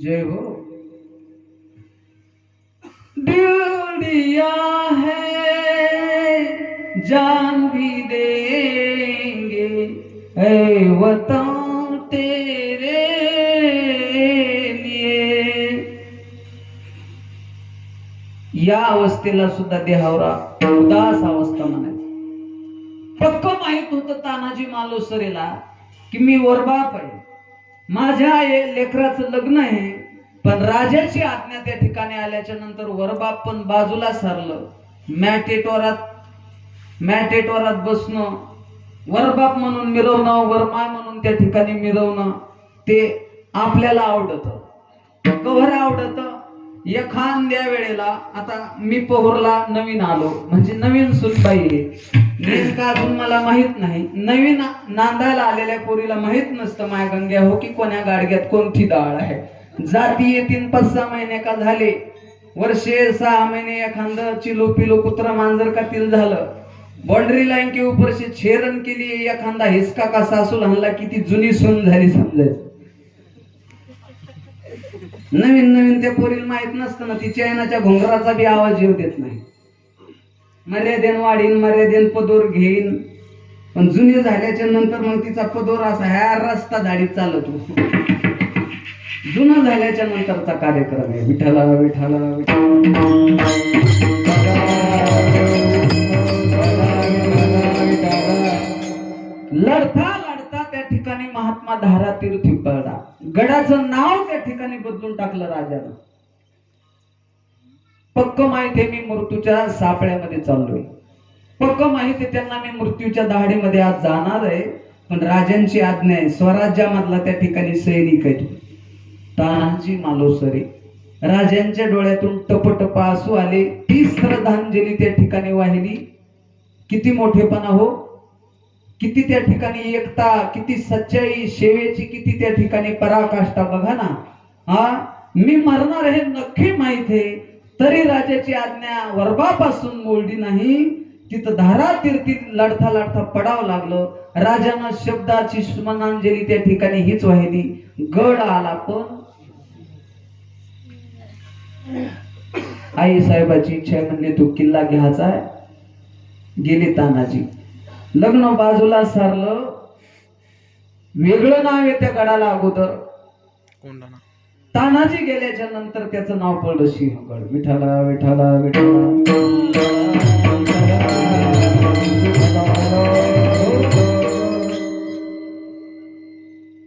जय हो. दिल दिया है जान भी देंगे ऐ वतन तेरे लिए. या अवस्थेला सुद्धा देहावरा उदास अवस्था म्हणायची. पक्क माहित होतं तानाजी मालुसरेला की मी वरबाप आहे, माझ्या लेकराचं लग्न आहे. पण राजाची आज्ञा त्या ठिकाणी आल्याच्या नंतर वरबाप पण बाजूला सारलं. मॅटेटोरात बसणं, वरबाप म्हणून मिरवणं, वरमाय म्हणून त्या ठिकाणी मिरवणं ते आपल्याला आवडतं. कव्हर आवडतं. एखाद्या वेळेला आता मी पहुरला नवीन आलो म्हणजे नवीन सुनबाई आहे, नेमका अजून मला माहित नाही. नवीन नांदायला आलेल्या पोरीला माहित नसतं माय गंग्या हो की कोण्या गाडग्यात कोणती डाळ आहे. जाती येतील 5-6 महिने का झाले, वर्षे 6 महिने एखादं चिलो पिलो कुत्रा मांजर का तिल झालं. बाउंड्री लाईन के ऊपर से छेरन केली एखादा हिसका का सासूल हल्ला की ती जुनी सून झाली समजायचं. नवीन नवीन त्या पोरीला माहित नसतं ना, ती चैनाच्या घोंगराचा बी आवाज येऊ देत नाही. मर्यादेन वाढीन, मर्यादेन पदोर घेईन. पण जुनी झाल्याच्या नंतर मग तिचा पदोर असा ह्या रस्ता झाडीत चालतो. जुना झाल्याच्या नंतरचा कार्यक्रम आहे. विठ्ठला विठ्ठला लढता लढता त्या ठिकाणी महात्मा धारा तीर्थी पडला. गडाचं नाव त्या ठिकाणी बदलून टाकलं राजानं. पक्क माहिती आहे मी मृत्यूच्या सापळ्यामध्ये चाललोय. पक्क माहिती आहे त्यांना मी मृत्यूच्या दहाडीमध्ये आज जाणार आहे. पण राजांची आज्ञा आहे. स्वराज्यामधला त्या ठिकाणी सैनिक आहे तानाजी मालुसरे. राजांच्या डोळ्यातून टपटप आसू आले. ती श्रद्धांजली त्या ठिकाणी वाहिली. किती मोठेपणा हो, किती त्या ठिकाणी एकता, किती सच्चाई, सेवेची किती त्या ठिकाणी पराकाष्ठा बघा ना. हा मी मरणार हे नक्की माहित आहे, तरी राजाची आज्ञा वरबापासून मोडली नाही. तिथं धारा तीर्थी लढता लढता पडावं लागलं. राजानं शब्दाची स्मरणांजली त्या ठिकाणी हीच वाहिली. गड आला पण आई साहेबाची इच्छा म्हणले तो किल्ला घ्यायचा आहे. गेले तानाजी. लग्न बाजूला सारलं. वेगळं नाव आहे त्या गडाला अगोदर. तानाजी गेल्याच्या नंतर त्याचं नाव पडलं सिंहगड. विठाला विठाला विठाला.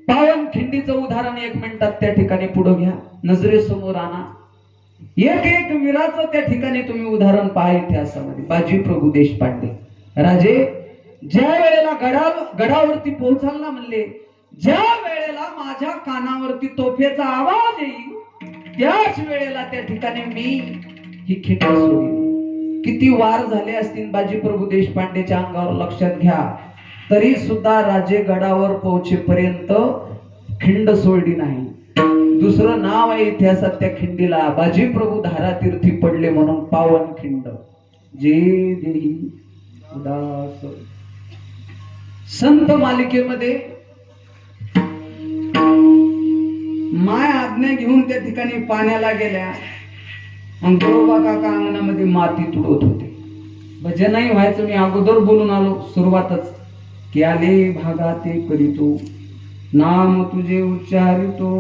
पावनखिंडीचं उदाहरण 1 मिनिटात त्या ठिकाणी पुढे घ्या. नजरेसमोर आणा. एक वीराचं त्या ठिकाणी तुम्ही उदाहरण पहा इतिहासामध्ये. बाजी प्रभू देशपांडे राजे ज्या वेळेला गडावरती पोहोचाल ना म्हणले, ज्या वेळेला माझ्या कानावरती तोफेचा आवाज येईल त्याच वेळेला त्या ठिकाणी मी ही खिंड सोडली. किती वार झाले असतील बाजी प्रभू देशपांडेच्या अंगावर लक्षात घ्या, तरी सुद्धा राजेगडावर पोहोचेपर्यंत खिंड सोडली नाही. दुसरं नाव आहे इतिहासात त्या खिंडीला, बाजी प्रभू धारातीर्थी पडले म्हणून पावन खिंड. जे देही उदास. संत मालिकेमध्ये माय आज्ञा घेऊन त्या ठिकाणी पाण्याला गेल्या. मग गोरोबा काका अंगणामध्ये माती तुडवत होते. भजनही व्हायचं, मी अगोदर बोलून आलो सुरुवातच की आले भागा ते करीतो नाम तुझे उच्चारितो.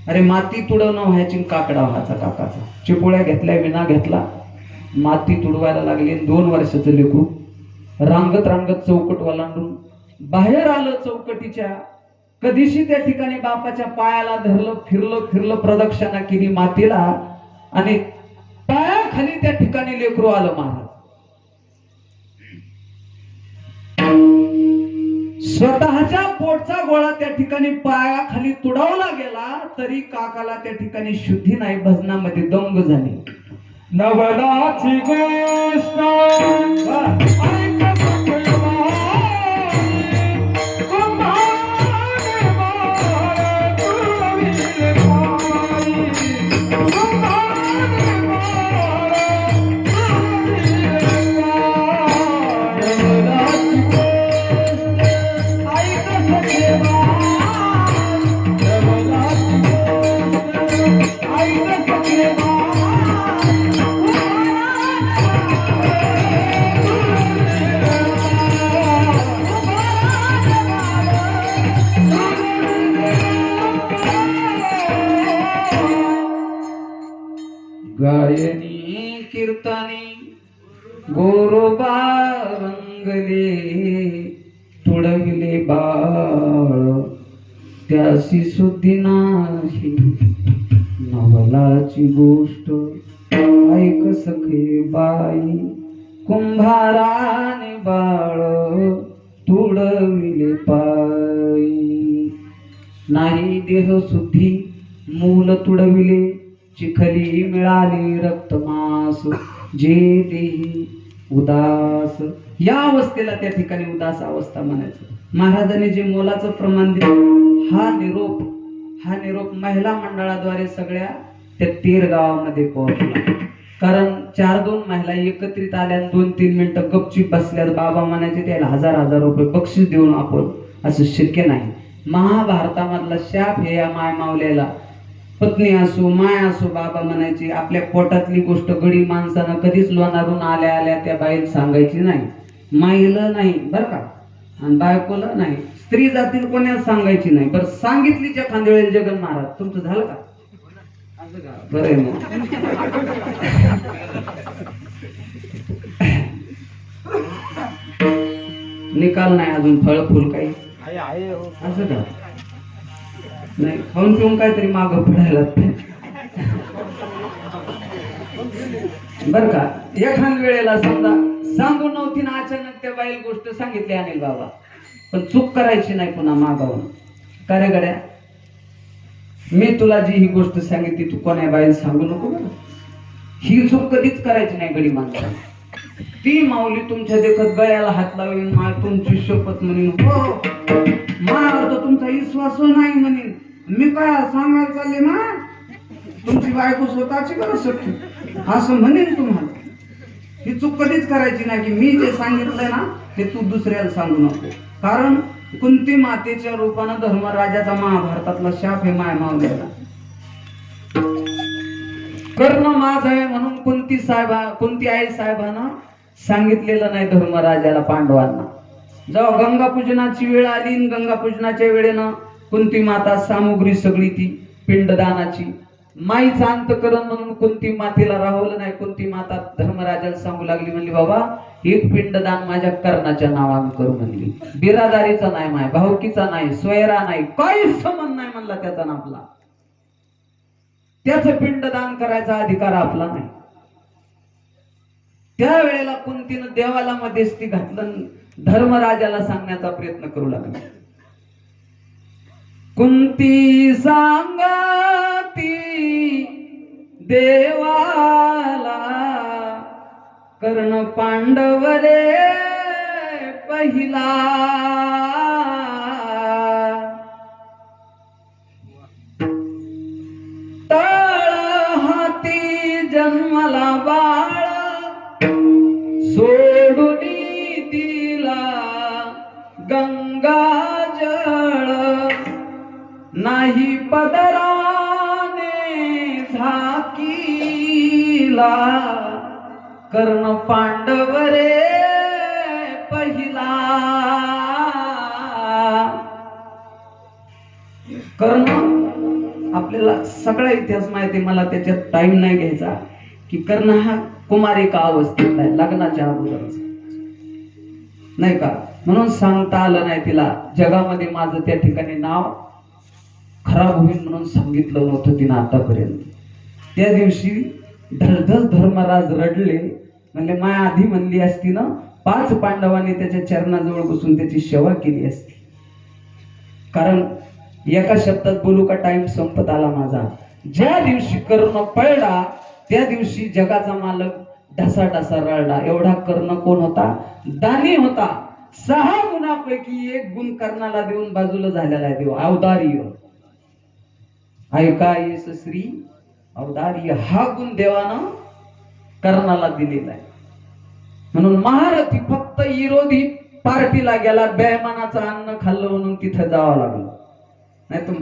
अरे माती तुडवणं व्हायची, काकडा व्हायचा काकाचा. चिपोळ्या घेतल्या, विना घेतला, माती तुडवायला लागली. 2 वर्षाचं लेकरू रांगत रांगत चौकट ओलांडून बाहेर आलं चौकटीच्या. कधीशी त्या ठिकाणी बापाच्या पायाला धरलं, फिरलं फिरलं, प्रदक्षिणा केली मातीला, आणि पायाखाली त्या ठिकाणी लेकरू आलं महाराज. स्वतःच्या पोटचा गोळा त्या ठिकाणी पायाखाली तुडवला गेला, तरी काकाला त्या ठिकाणी शुद्धी नाही, भजनामध्ये दंग झाली. नवलाची गोष्ट गायनी कीर्तनी गोरोबा रंगले, तुडविले बाळ त्यासी सुद्धी नाही. नवलाची गोष्ट ऐक सखे बाई, कुंभाराने बाळ तुडविले पायी. नाही देह शुद्धी मूल तुडविले, चिखली मिळाली रक्तमास. जे देही उदास. या अवस्थेला त्या ठिकाणी उदास अवस्था म्हणायचं. महाराजांनी जे मोलाचं प्रमाण दिलं, हा निरोप महिला मंडळाद्वारे सगळ्या त्या 13 गावामध्ये पोहोचला. कारण 4-2 महिला एकत्रित आल्या, 2-3 मिनिटं गपचीप बसल्यात. बाबा म्हणायचे त्याला 1000 रुपये बक्षीस देऊन आपण, असं शक्य नाही. महाभारतामधला शाप हे या माय मावल्याला, पत्नी असो माय असो, बाबा म्हणायची. आपल्या पोटातली गोष्ट गडी माणसानं कधीच लोणारून आल्या आल्या त्या बाईला सांगायची नाही. माईला नाही बर का, आणि बायकोला नाही, स्त्री जातील कोणाला सांगायची नाही. बरं सांगितलीच्या खांदेवेल जगन महाराज. तुमचं झालं का? बरं मग निकाल नाही अजून, फळ फुल काही असं का नाही. खाऊन पिऊन काहीतरी मागं पडायला बर का. एखाद वेळेला समजा सांगून नव्हती ना, अचानक त्या बाईल गोष्ट सांगितली अनिल बाबा, पण चूक करायची नाही पुन्हा मागावून. का रे गड्या, मी तुला जी ही गोष्ट सांगितली तू कोणा बाईल सांगू नको बरं. ही चूक कधीच करायची नाही गडी माणसा. ती माऊली तुमच्या देखत गळ्याला हात लावून मा तुमची शपथ म्हणेन, हो माझ्यावर तर तुमचा विश्वास नाही म्हणेन, मी काय सांगायला चालले ना, तुमची बायको स्वतःची करू शकते असं म्हणेन तुम्हाला. ही चूक कधीच करायची नाही की मी जे सांगितलंय ना ते तू दुसऱ्याला सांगू नको. कारण कुंती मातेच्या रूपानं धर्मराजाचा महाभारतातला शाप हे माय मावल्याला. कर्ण माझ आहे म्हणून कुंती आई साहेबांना सांगितलेलं नाही धर्मराजाला, पांडवांना. जेव्हा गंगापूजनाची वेळ आली, गंगापूजनाच्या वेळेनं कुंती माता सामुग्री सगळी ती पिंडदानाची माईचं अंतकरण म्हणून कुंती मातेला राहवलं नाही. कुंती माता धर्मराजाला सांगू लागली, म्हणली बाबा एक पिंडदान माझ्या कर्णाच्या नावाने करू म्हणली. बिरादारीचा नाही, माय भाऊकीचा नाही, स्वयरा नाही, काहीच संबंध नाही म्हणला त्याचा ना आपला. त्याचं पिंडदान करायचा अधिकार आपला नाही. त्यावेळेला कुंतीनं देवाला मध्यस्थी घातलं, धर्मराजाला सांगण्याचा प्रयत्न करू लागला. कुंती सांगती देवाला कर्ण पांडव रे पहिला तळ हाती जन्मला बाळ सोडून दिला गंगा जळ नाही पदराने झाकीला कर्ण पांडव रे पहिला कर्ण आपल्याला सगळा इतिहास माहिती मला त्याच्यात टाइम नाही घ्यायचा की कर्ण हा कुमारिका अवस्थेत आहे लग्नाच्या अगोदरच नाही का म्हणून सांगता आलं नाही तिला जगामध्ये माझं त्या ठिकाणी नाव खराब होईल म्हणून सांगितलं नव्हतं तिनं आतापर्यंत त्या दिवशी धडधड धर्मराज रडले म्हणजे माया आधी म्हणली असती ना 5 पांडवांनी त्याच्या चरणाजवळ बसून त्याची सेवा केली असती कारण एका शब्दात बोलू का टाइम संपत आला माझा ज्या दिवशी कर्ण पळला त्या दिवशी जगाचा मालक ढसा ढसा रळला एवढा कर्ण कोण होता दानी होता 6 गुणापैकी 1 गुण कर्णाला देऊन बाजूला झालेला आहे देव अवदार्य ऐका येस श्री अवदार्य हा गुण देवानं कर्णाला दिलेला आहे म्हणून महारथी फक्त विरोधी पार्टीला गेला बेमानाचं अन्न खाल्लं म्हणून तिथं जावं लागलं नाही तर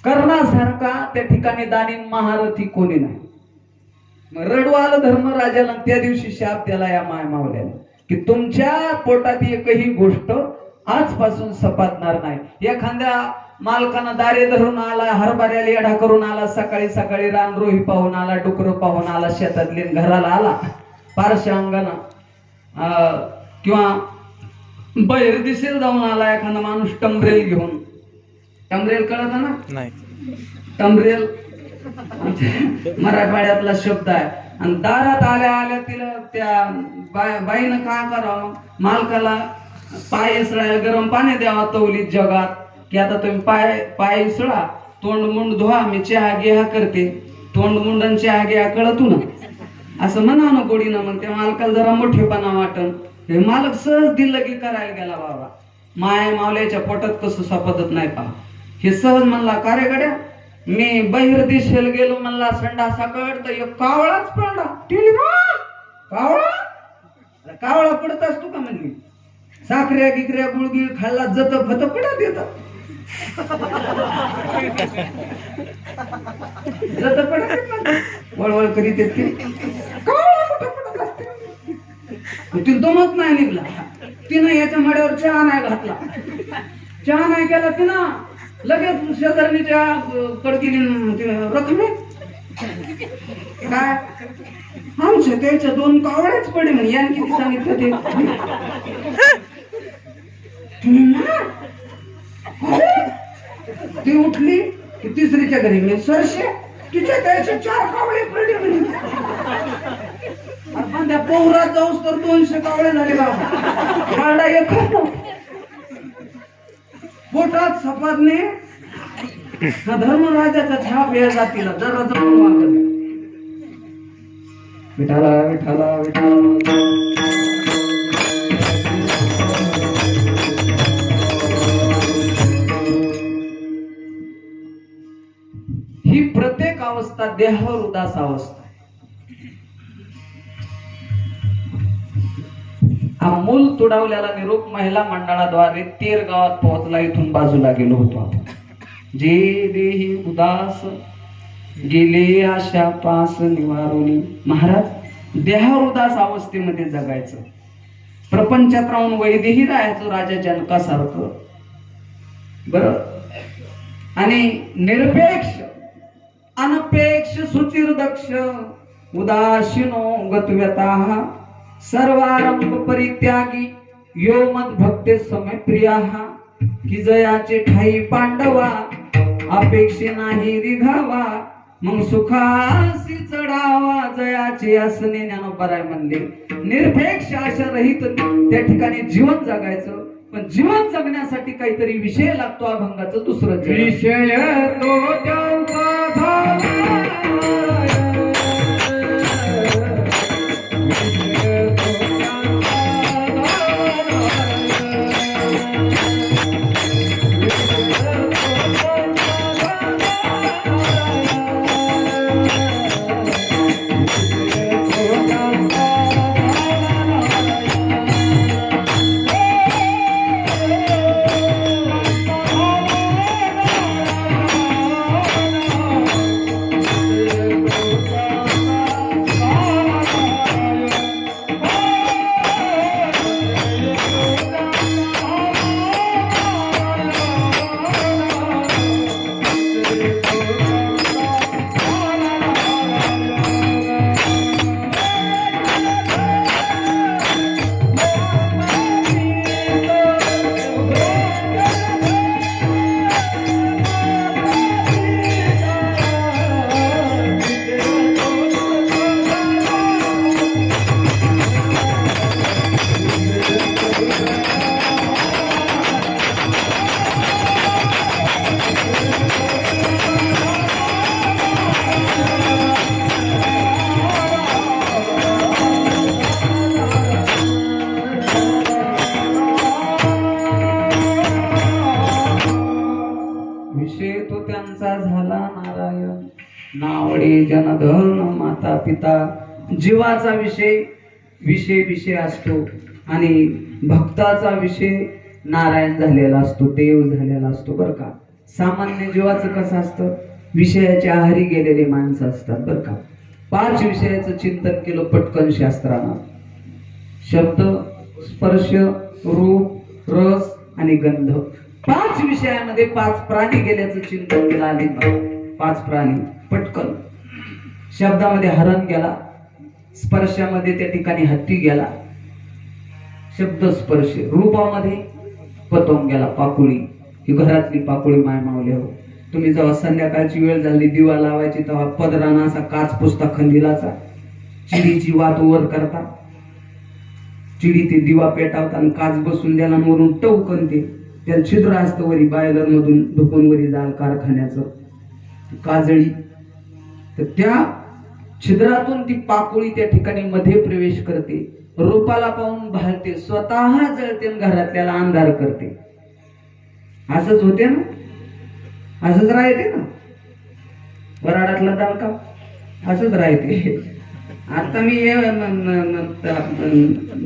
कर्णासारखा त्या ठिकाणी दानी महारथी कोणी नाही मग रडू आलं धर्मराजाला त्या दिवशी शाप त्याला या माय मावल्याने की तुमच्या पोटात एकही गोष्ट आजपासून सपाटणार नाही एखाद्या मालकानं दारे धरून आला हरभऱ्याला येढा करून आला सकाळी सकाळी रानरोही पाहून आला डुकर पाहून आला शेतातले घराला आला पारशा अंगानं किंवा बाहेर दिसेल जाऊन आला एखादा माणूस टमरेल घेऊन टमरेल कळत ना नाही टमरेल मराठवाड्यातला शब्द आहे आणि दारात आल्या आल्या तिला त्या बाईनं काय करावं मालकाला पाय इसळायला गरम पाणी द्यावा तवलीत जगात की आता तुम्ही पाय इसळा तोंड मुंड धुवा मी चहा घ्या करते तोंड मुंडन चहा घ्या कळतू ना असं म्हणा ना गोडीनं मग त्या मालकाला जरा मोठेपणा वाटन हे मालक सहज दिलं की करायला गेला बाबा माय मावल्याच्या पोटात कसं सापडत नाही पहा हे सहज म्हणला का रे गड्या मी बहिर दिशेला गेलो म्हणला संडासाकड तर एक कावळाच पडला कावळा कावळा पडत असतो का म्हणली साखऱ्या गिकऱ्या गुळगिळ खाल्ला जत फत पडत येत जत पडत वळवळ करीत येते कावळा कुठं पडत असते ती दमत नाही निघला तिनं याच्या मड्यावर चहा नाही घातला चहा नाही केला तिनं लगेच शेजारणीच्या कडकीने रखमे काय आमच्या त्याच्या 2 कावळ्याच पडे म्हणे यान किती सांगितलं ती उठली की तिसरीच्या घरी मी सरशे तिच्या त्याचे 4 कावळे पडले म्हणे आपण त्या पौरात जाऊस तर 200 कावळे झाले बाबा खाडा एक पोटात सपादने हा धर्मराजाचा छाप या जातीला जरा जवळ वागत विठाला विठाला विठाला ही प्रत्येक अवस्था देहावर उदास अवस्था हा मूल तुडवल्याला निरोप महिला मंडळाद्वारे 13 गावात पोहोचला इथून बाजूला गेलो होतो आपण जे देही उदास गेले आशा पास निवारुनी महाराज देहावर उदास अवस्थेमध्ये जगायचं प्रपंचात राहून वैदेही राहायचं राजा जनकासारखं बर आणि निरपेक्ष अनपेक्ष सुचिर दक्ष उदासीनो गतव्यता सर्वारंभ परित्यागी यो मद भक्ते समय प्रियाः की जयाचे ठाई पांडवा अपेक्षे नाही रिघावा मग सुखासी चढावा जयाचे असणे ज्ञानोबराय म्हणले निरपेक्ष आशा रहित त्या ठिकाणी जीवन जगायचं पण जीवन जगण्यासाठी काहीतरी विषय लागतो अभंगाचं दुसरं विषय तो नावडे जनधन माता पिता. जीवाचा विषय विषय विषय असतो आणि भक्ताचा विषय नारायण झालेला असतो, देव झालेला असतो बरं का. सामान्य जीवाचं कसं असतं, विषयाच्या आहारी गेलेले माणसं असतात बरं का. 5 विषयाचं चिंतन केलं पटकन शास्त्रानं. शब्द, स्पर्श, रूप, रस आणि गंध. 5 विषयामध्ये 5 प्राणी गेल्याचं चिंतन केलं आले. 5 प्राणी पटकन. शब्दामध्ये हरण गेला, स्पर्शामध्ये त्या ठिकाणी हत्ती गेला, शब्द स्पर्श. रूपामध्ये पतंग गेला, पाकुळी. ही घरातली पाकुळी माय मावले हो. तुम्ही जेव्हा संध्याकाळची वेळ झाली दिवा लावायची तेव्हा पदराना असा काच पुसता खंदिलाचा, चिडीची वात वर करता, चिडी ते दिवा पेटावता आणि काच बसून द्याला वरून टवकन ते त्याला छिद्र असतं वरी बायलर मधून ढुकून वरी जाल कारखान्याचं काजळी. तर त्या छिद्रातून ती पाकोळी त्या ठिकाणी मध्ये प्रवेश करते, रूपाला पाहून भालते, स्वतः जळते आणि घरातल्याला अंधार करते. असंच होते ना, असंच राहते ना वराडातला दालका, असंच राहते. आता मी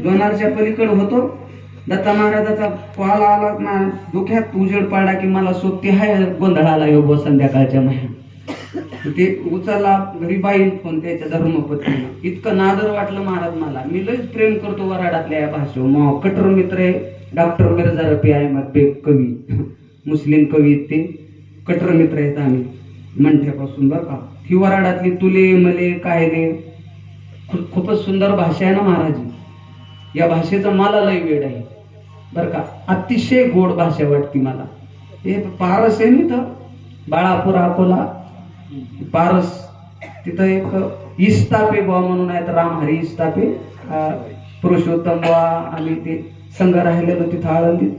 2000च्या पलीकडे होतो, दत्ता महाराजाचा कॉल आला ना डोक्यात उजेड पाडा की मला सोबती हाय गोंधळाला येऊ संध्याकाळच्या महिन्यात. ते उचलला घरी बाईल फोन त्याच्या धर्मपत्नीला. इतकं नादर वाटलं महाराज मला. मी लयच प्रेम करतो वराडातल्या या भाषेवर. मग कट्टर मित्र आहे डॉक्टर मिर्झा रफी अहमद बेग कवी, मुस्लिम कवी. ते कट्टर मित्र आहेत आम्ही मंठ्यापासून बरं का. ही वराडातली तुले मले कायले खूपच सुंदर भाषा आहे ना महाराज. या भाषेचं मला लय वेड आहे बरं का. अतिशय गोड भाषा वाटते मला. हे पारस आहे ना तर बाळापूर अकोला पारस, तिथं एक इस्तापे बुवा म्हणून आहेत, रामहरी इस्तापे, पुरुषोत्तम बुवा आणि ते संघ राहिलेलं तिथं आळंदीत.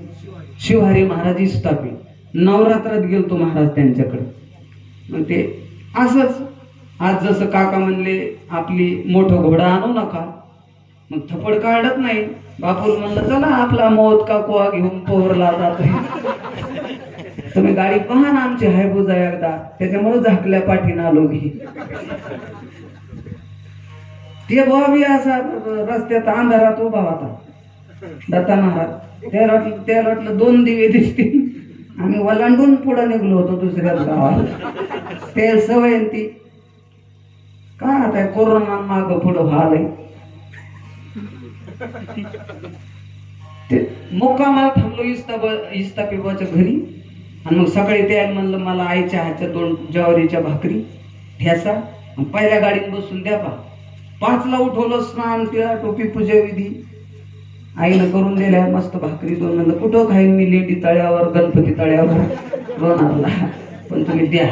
शिवहरी महाराज इस्तापे. नवरात्रात गेलतो महाराज त्यांच्याकडे. मग ते असंच आज जसं काका म्हणले आपली मोठं घोडा आणू नका, मग थपड काढत नाही. बापूल म्हणलं चला आपला मौत का कोवा घेऊन पोहरला जातोय. तुम्ही गाडी पहा ना आमची हायबुजा एकदा, त्याच्यामुळे झाकल्या पाठीनं आलो की. ते बुवा बी असा रस्त्यात अंधारात उभा होता दत्ता महाराज. त्याला वाटलं 2 दिवे दिसतील. आम्ही वलांडून पुढे निघलो होतो दुसऱ्याच गावात. ते सवय ती काय आता कोरोना माग पुढं व्हालंय. ते मुक्कामाला थांबलो इस्तापिबाच्या घरी. आणि मग सकाळी ते म्हणलं मला आईच्या हातच्या 2 ज्वारीच्या भाकरी ठ्यासा पहिल्या गाडीत बसून द्या पा. 5ला उठवलं, स्नान केला, टोपी पूजा विधी आईनं करून दिल्या मस्त भाकरी 2. म्हणलं कुठं खाईन मी, लेडी तळ्यावर गणपती तळ्यावर लोणारला, पण तुम्ही द्या.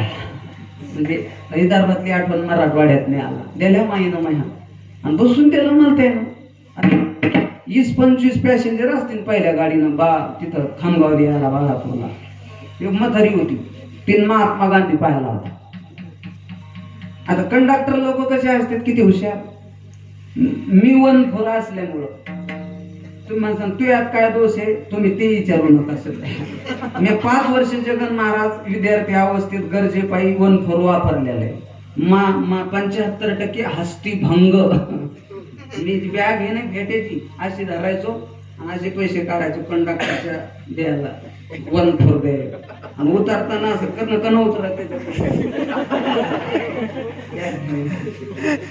म्हणजे विदर्भातली आठवण मराठवाड्यात नाही आला. दिल्या माईनं माया आणि बसून दिलं म्हणते ना. आणि 20-25 पॅसेंजर असतील पहिल्या गाडीनं बा तिथं खामगाव द्यायला बाळापूरला. एक म्हातारी होती, तीन महात्मा गांधी पाहायला होता. आता कंडक्टर लोक कसे असतात किती हुशार. मी 1-4 असल्यामुळं तुम्ही म्हणसान तू यात काय दोष आहे, तुम्ही ते विचारू नका. सध्या मी 5 वर्ष जगन महाराज विद्यार्थी अवस्थेत गरजेपायी 1-4 वापरलेलं आहे. 75% हस्ती भंग. मी बॅग आहे ना भेटायची अशी धरायचो आणि असे पैसे काढायचो कंडक्टरच्या द्यायला 1-4 द्यायला. आणि उतरताना असं कन उतरत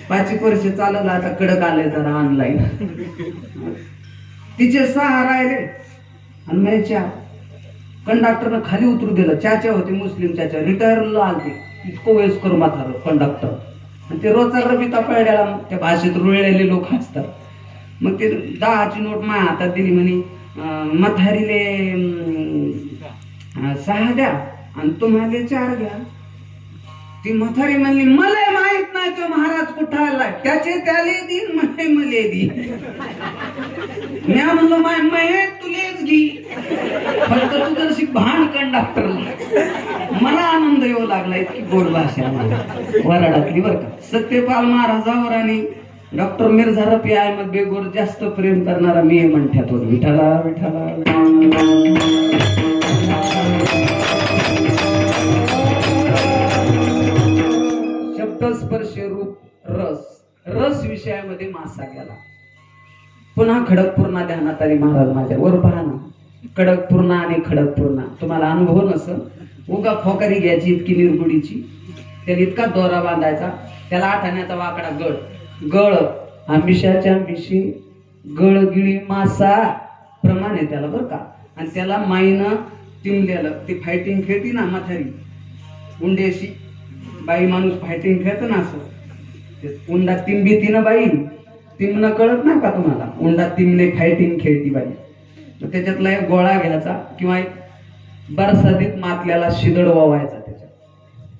5 वर्ष चाललं. आता कडक आलंय जरा ऑनलाईन. तिचे 6 राहिले आणि माझ्या कंडक्टरनं खाली उतरू दिलं. चाचा होते मुस्लिम चाचा, रिटायरला आलते, इतकं वयस्कर म्हातारं कंडक्टर. आणि ते रोजचा रबिता पळड्याला त्या भाषेत रुळलेले लोक असतात. मग ते 10ची नोट माझ्या हातात दिली. म्हणे म्हातारीले 6 द्या आणि तुम्हाला 4 घ्या. ती म्हातारी म्हणली मला माहित नाही तो महाराज कुठं आला, त्याचे त्याले दिन मले मले दी. मी म्हणलो माय तुलेच घे, फक्त तू जरशी भांड कंडक्टरला. मला आनंद येऊ लागला, इतकी गोड भाषा वराडातली बरं का. सत्यपाल महाराजावर आणि डॉक्टर मिर्झा रफी अहमद बेगवर जास्त प्रेम करणारा मी हे म्हणतात. विठाला विठाला शब्द स्पर्श रूप रस रस विषयामध्ये मासा गेला. पुन्हा खडकपूर्णा ध्यानात आली महाराज माझ्या. वर पहा ना, खडकपूर्णा आणि खडकपूर्णा. तुम्हाला अनुभव नसल, उगा फोकारी घ्यायची इतकी निरगुडीची, त्याला इतका दोरा बांधायचा, त्याला आठाण्याचा वाकडा गळ आमिषाच्या मिशी गळगिळी मासा प्रमाणे त्याला बरं का. आणि त्याला माईनं तिमलेलं. ती फायटिंग खेळती ना म्हातारी उंडी अशी, बाई माणूस फायटिंग खेळत ना असं, उंडा तिंबी ती ना बाई, तिमनं कळत नाही का तुम्हाला, उंडा तिमने फायटिंग खेळती बाई. तर त्याच्यातला एक गोळा घ्यायचा किंवा एक बरसादीत मातल्याला शिदड वावायचा त्याच्यात,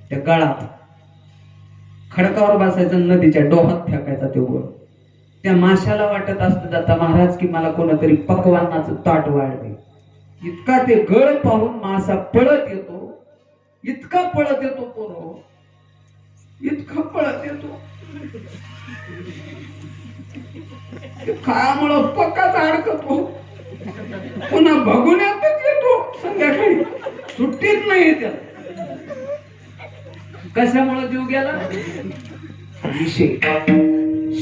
त्या गळात खडकावर बसायचं, नदीच्या डोहात फेकायचा तो गोळ. त्या माशाला वाटत असतं जाता महाराज की मला कोणतरी पकवानाचं ताट वाढले. इतका ते गळ पाहून मासा पळत येतो, इतका पळत येतो पोरो, इतका पळत येतो, खायामुळं पक्काच अडकतो. पुन्हा भगुण्यातच येतो संध्याकाळी, सुट्टीच नाही त्याला. कशामुळे जीव गेला? विषय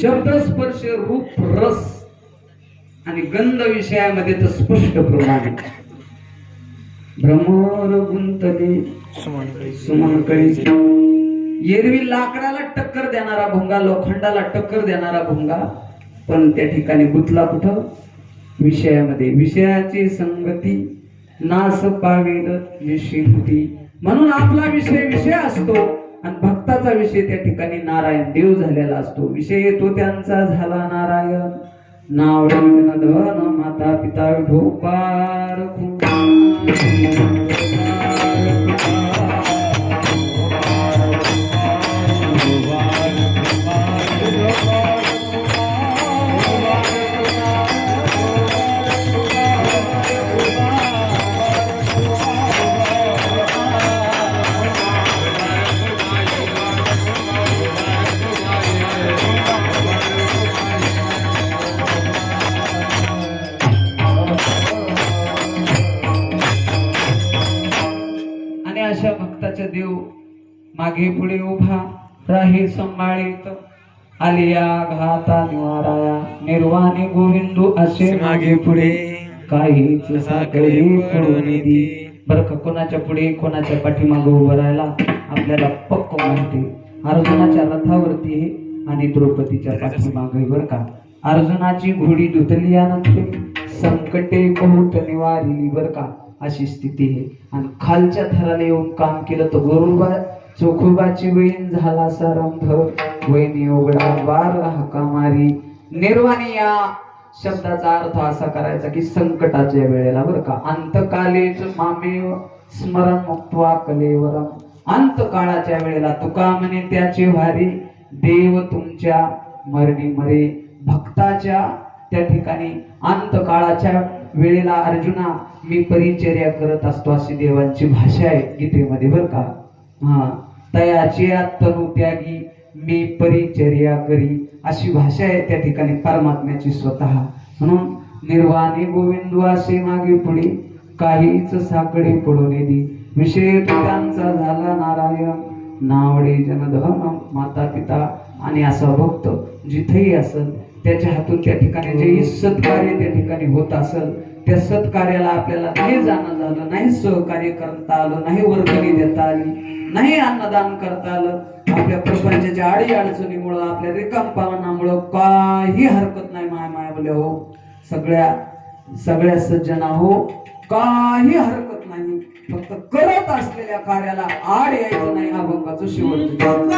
शब्द स्पर्श रूप रस आणि गंध विषयामध्ये तर स्पष्ट प्रमाण. भ्रमर गुंतले सुमन कळी. एरवी लाकडाला टक्कर देणारा भोंगा, लोखंडाला टक्कर देणारा भोंगा, पण त्या ठिकाणी गुंतला कुठं? विषयामध्ये. विषयाची संगती नास पावेल विषयी. म्हणून आपला विषय विषय असतो आणि भक्ताचा विषय त्या ठिकाणी नारायण देव झालेला असतो. विषय येतो त्यांचा झाला नारायण. नाव धन माता पिता ढोपार अशा भक्ताच्या देव मागे पुढे उभा राही संभाळीत. आलिया घाता निवाराया निर्वाणे गोविंदू असे मागे पुढे काहीच साखळी पडून दी. बरं का, कोणाच्या पुढे कोणाच्या पाठीमागे उभं राहायला आपल्याला पक्क माहिती. अर्जुनाच्या रथावरती आहे आणि द्रौपदीच्या पाठीमागे. बरं का, अर्जुनाची घोडी धुतली यानंतर संकटे बहुत निवारली. बरं का, अशी स्थिती आहे. आणि खालच्या थराला येऊन काम केलं तर गोरुबा चोखोबाची वहीन झाला सारंभ. वहिनी उघडा वार हाका मारी. निर्वाणी या शब्दाचा अर्थ असा करायचा की संकटाच्या वेळेला. बरं का, अंतकालेच मामेव स्मरण मुक्त्वा कलेवरम. अंतकाळाच्या वेळेला तुका म्हणे त्याचे भारी देव तुमच्या मरणी मरे. भक्ताच्या त्या ठिकाणी अंतकाळाच्या वेळेला अर्जुना मी परिचर्या करत असतो अशी देवांची भाषा आहे गीतेमध्ये. बरं का, हा तयाची तनु त्यागी मी परिचर्या करी अशी भाषा आहे त्या ठिकाणी परमात्म्याची स्वतः. म्हणून निर्वाणी गोविंदू असे मागे पुढे काहीच साकडे पडून दी. विषय त्यांचा झाला नारायण. नावडे जनधन माता पिता. आणि असा भक्त जिथेही असेल त्याच्या हातून त्या ठिकाणी जे सत्कार्य त्या ठिकाणी होत असेल त्या सत्कार्याला आपल्याला नाही जाणं झालं, नाही सहकार्य करता आलं, नाही वर्गणी देता आली, नाही अन्नदान करता आलं, आपल्या प्रपंचाच्या आडी अडचणीमुळं आपल्या रिकामपणामुळं काही हरकत नाही. माया बोले हो, सगळ्या सज्जना हो, काही हरकत नाही. फक्त करत असलेल्या कार्याला आड यायचं नाही. अभंगाचं शेवटचं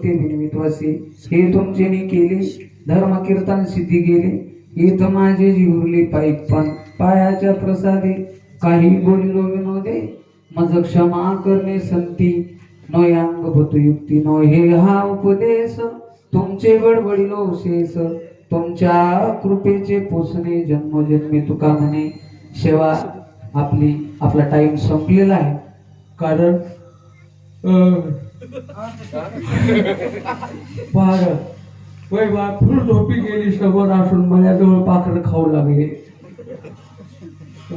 होते बिनवितवासी, हे तुमचेने केले धर्म कीर्तन सिद्धी गेले, इथ माझे जीवले पाईक पण पायाच्या प्रसादे, काही बोलिलो विनोदे मज क्षमा करणे संती, नो अंग भूत युक्ती नो हे हा उपदेश, तुमचे बडबडिलो शेष, तुमच्या कृपेचे पोसणे जन्मोजन्मी तुका म्हणे. सेवा आपला टाइम संपलेला आहे. कारण पार वय बा फुल टोपी गेली समोर असून माझ्याजवळ पाकड खाऊ लागले.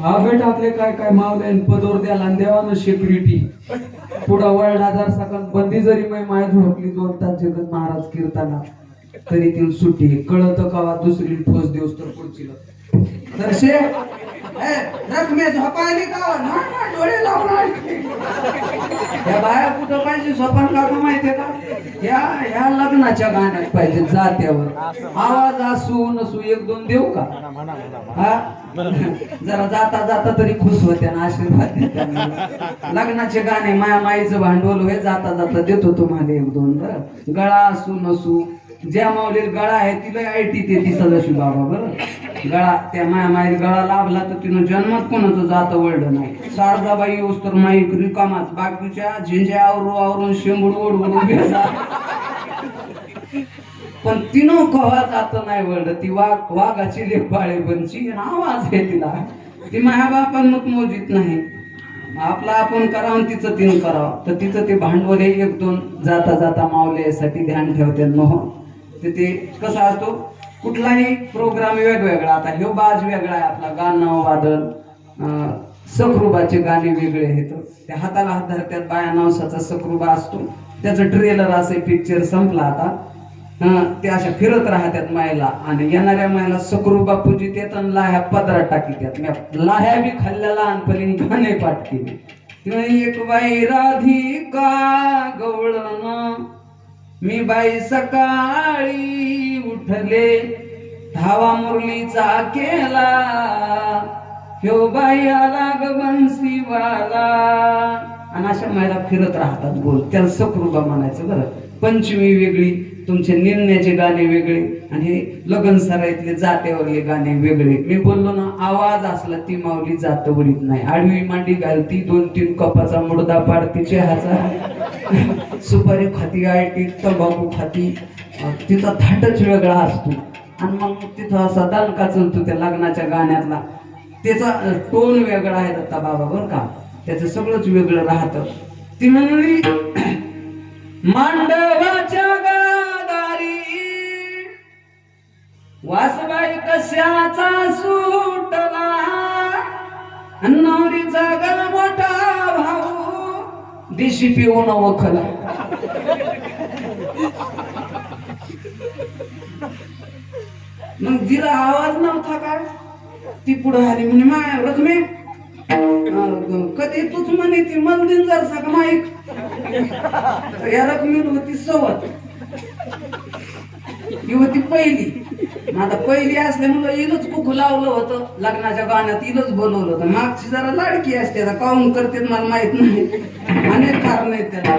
आगे टाकले काय काय मावले पदोर द्याला आणि देवानं सिक्युरिटी पुढं वर्ल्ड आजार सकल बंदी जरी माय झोपली 2 तास जगत महाराज कीर्तना तरी ती सुट्टी कळत कावा दुसरी ठोस दिवस तर पुढची दर्शे जखमे झोपायली का ना डोळे लावून या बाया कुठं पाहिजे झोपायला लागू माहितीये का? ह्या लग्नाच्या गाण्यात पाहिजे जात्यावर आवाज असू नसू 1-2 देऊ का? हा जरा जाता जाता तरी खुश होते ना आशीर्वाद देते. लग्नाचे गाणे माया माईचं भांडवल होय जाता जाता देतो तुम्हाला 1-2 गळा असू नसू. ज्या माऊलीला गळा आहे तिला आयटी ते सदाशिव बाबा बरं गळा त्या माया माई गळा लाभला तर तिनं जन्मात कोणाचं जात वळलं नाही. शारदाबाई येऊस तर माईक रिकामाच, बाकीच्या झिंज्या आवरून शेंबूड ओढवून पण तिनं कवा जात नाही वळलं. ती वाघाची लेपाळे बनची आवाज आहे तिला. ती माया बापांना मोजित नाही. आपला आपण करावं तिचं तिनं करावं तर तिचं ते भांडवल 1-2 जाता जाता मावल्यासाठी ध्यान ठेवते. ते कसा असतो कुठलाही प्रोग्राम वेगवेगळा. आता ह्यो बाज वेगळा आहे आपला, गाणं वादन सखरूबाचे गाणे वेगळे आहेत. त्या हाताला हात धरत्यात बाया नवसाचा सखरूबा असतो, त्याचं ट्रेलर असे पिक्चर संपला आता. ते अशा फिरत राहत्यात मायला आणि येणाऱ्या मायला सखरूबा पूजित येत आणि लाह्या पदरात टाकीत्यात. लाह्या बी खाल्ल्या लहानपणी गाणे पाठ केले. एक बाई राधिका गवळण मी बाई सकाळी उठले, धावा मुरलीचा केला ह्यो बाई आला ग बन्सीवाला. आणि अशा मायला फिरत राहतात बोल, त्याला सखरूबा म्हणायचं बरं. पंचमी वेगळी, तुमचे निरण्याचे गाणे वेगळे आणि हे लगन सराईतले जात्यावरले गाणे वेगळे. मी बोललो ना आवाज असला ती माऊली जात वळीत नाही. आडवी मांडी घालती, 2-3 कपाचा मुडदा पाडती, चहाचा सुपारी खाती, आयटी तंबाखू खाती, तिचा थाटच वेगळा असतो. आणि मग तिथं असा दणका चलतो त्या लग्नाच्या गाण्यातला, त्याचा टोन वेगळा आहे दत्ता बाबा बरं का, त्याचं सगळंच वेगळं राहतं. ती म्हणली मांडवाच्या गादारी वासबाई कशाचा सुटला, नवरीचा गल मोठा भाऊ दिशी पिऊन वखला. मग तिला आवाज नव्हता का? ती पुढे आली म्हणे माय रजमे कधी तूच म्हणे ती मंदिर जर सग माईक या रकमेत होती सवत. ही होती पहिली. आता पहिली असल्यामुळे इलच कुकू लावलं होतं लग्नाच्या गाण्यात, इलच बोलवलं होतं. मागची जरा लाडकी असते, काऊन करते मला माहित नाही, अनेक कारण आहेत त्याला.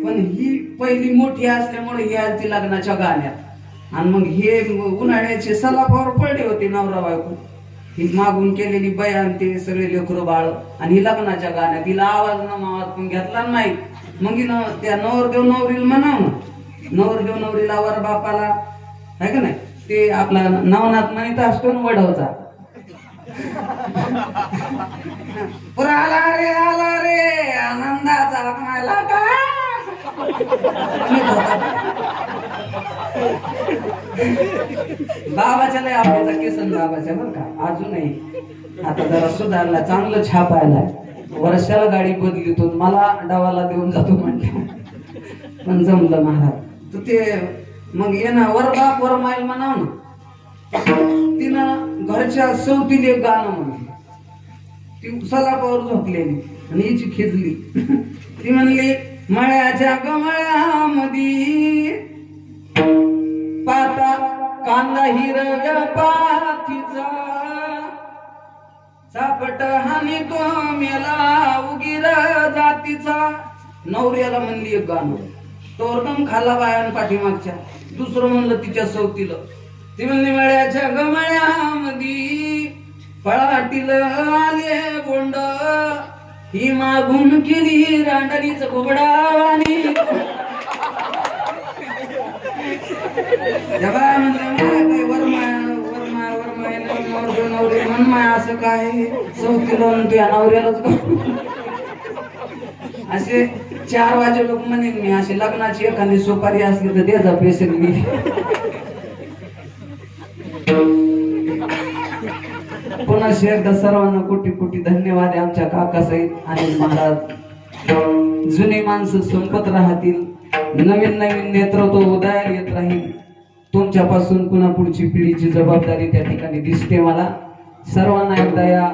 पण ही पहिली मोठी असल्यामुळे ही आलती लग्नाच्या गाण्यात. आणि मग हे उन्हाळ्याचे सलापावर पडले होते नवरा बायको, ही मागून केलेली बयान ते सगळे लेकरं बाळ. आणि ही लग्नाच्या गाण्यात तिला आवाज न मावाज पण घेतला नाही. मग त्या नवरदेव नवरीला म्हणाव ना, नवरदेव नवरीला वर बापाला आहे का नाही, ते आपला नवनाथ म्हणत असतो ना वडवचा, पुरा आला रे आनंदाचा मायला का बाबाच्या लय आवडीचा केसन बाबाच्या बरं का. अजूनही आता जरा सुधारला, चांगलं छापायला. वर्षाला गाडी बदली तो मला डावाला देऊन जातो म्हणते, पण जमलं महाराज. तर ते मग येणं वर बाप वर माईल म्हणाव ना. तिनं घरच्या सवतीला एक गाणं म्हणली, ती सलापावर झोपलेली आणि हिची खिजली. ती म्हणली मळ्याच्या गमळ्यामध्ये पाता कांदा हिरव्या पातीचा, चापट हानी तो मेला उगीर जातीचा. नवऱ्याला म्हणली एक गाणं, तोरदम खाल्ला बायान पाठीमागच्या. दुसरं म्हणलं तिच्या सवतीला. ती म्हणली मळ्याच्या गमळ्यामधी पळाटील आले बोंड, ही मागून केली रांडणीच घुबडावानी. त्या बाया म्हणल्या काय नवरे म्हण माय असं काय सवतीला तुझ्या नवऱ्यालाच असे 4 वाजे लोक म्हणेन मी. असे लग्नाची एखादी सुपारी असली तर द्याचा पेशल मी. पुन्हा एकदा सर्वांना कोटी कोटी धन्यवाद आहे आमच्या काकासाहेब अनिल महाराज. जुनी माणसं संपत राहतील, नवीन नवीन नेतृत्व उदयाला येत राहील. तुमच्यापासून पुन्हा पुढची पिढीची जबाबदारी त्या ठिकाणी दिसते मला. सर्वांना एकदा या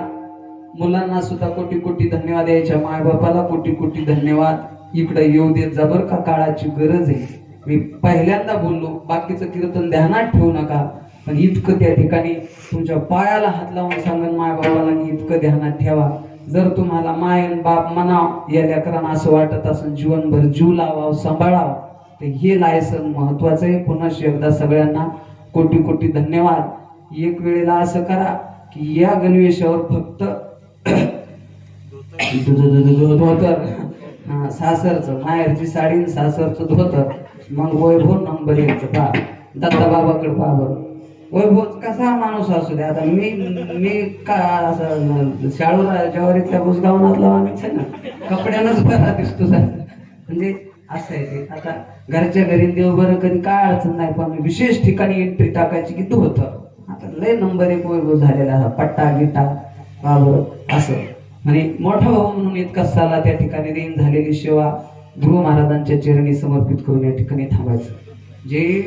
मुलांना सुद्धा कोटी कोटी धन्यवाद, यायच्या मायबापाला कोटी कोटी धन्यवाद. इकडे येऊ देत जा बरं का, काळाची गरज आहे. मी पहिल्यांदा बोललो बाकीचं कीर्तन ध्यानात ठेवू नका, पण इतकं त्या ठिकाणी तुमच्या पायाला हात लावून सांगन मायबापाला की इतकं ध्यानात ठेवा. जर तुम्हाला मायन बाप म्हणाव या लेकरांना असं वाटत असेल जीवनभर जीव लावावं सांभाळावं, तर हे लायसन महत्वाचं आहे. पुन्हा एकदा सगळ्यांना कोटी कोटी धन्यवाद. एक वेळेला असं करा की या गणवेशावर फक्त धोतर, सासरचं माहेरची साडी सासरचं धोतर, मग वैभव नंबर 1 पहा. दत्ता बाबाकडे पहा बरं. वैभव कसा माणूस असू दे. आता मी का असं शाळूला ज्वारीतल्या बुसगावनातला माणूस आहे ना, कपड्यानंच बरा दिसतो म्हणजे असं आहे ते. आता घरच्या घरी देव बरं कधी काय अडचण नाही, पण विशेष ठिकाणी एंट्री टाकायची की धोतर. आता लय नंबर 1 वैभव झालेला, पट्टा गिट्टा बाबर असं. आणि मोठा भाऊ म्हणून इतका साला त्या ठिकाणी देईन झालेली सेवा गुरु महाराजांच्या चरणी समर्पित करून या ठिकाणी थांबायचं. जय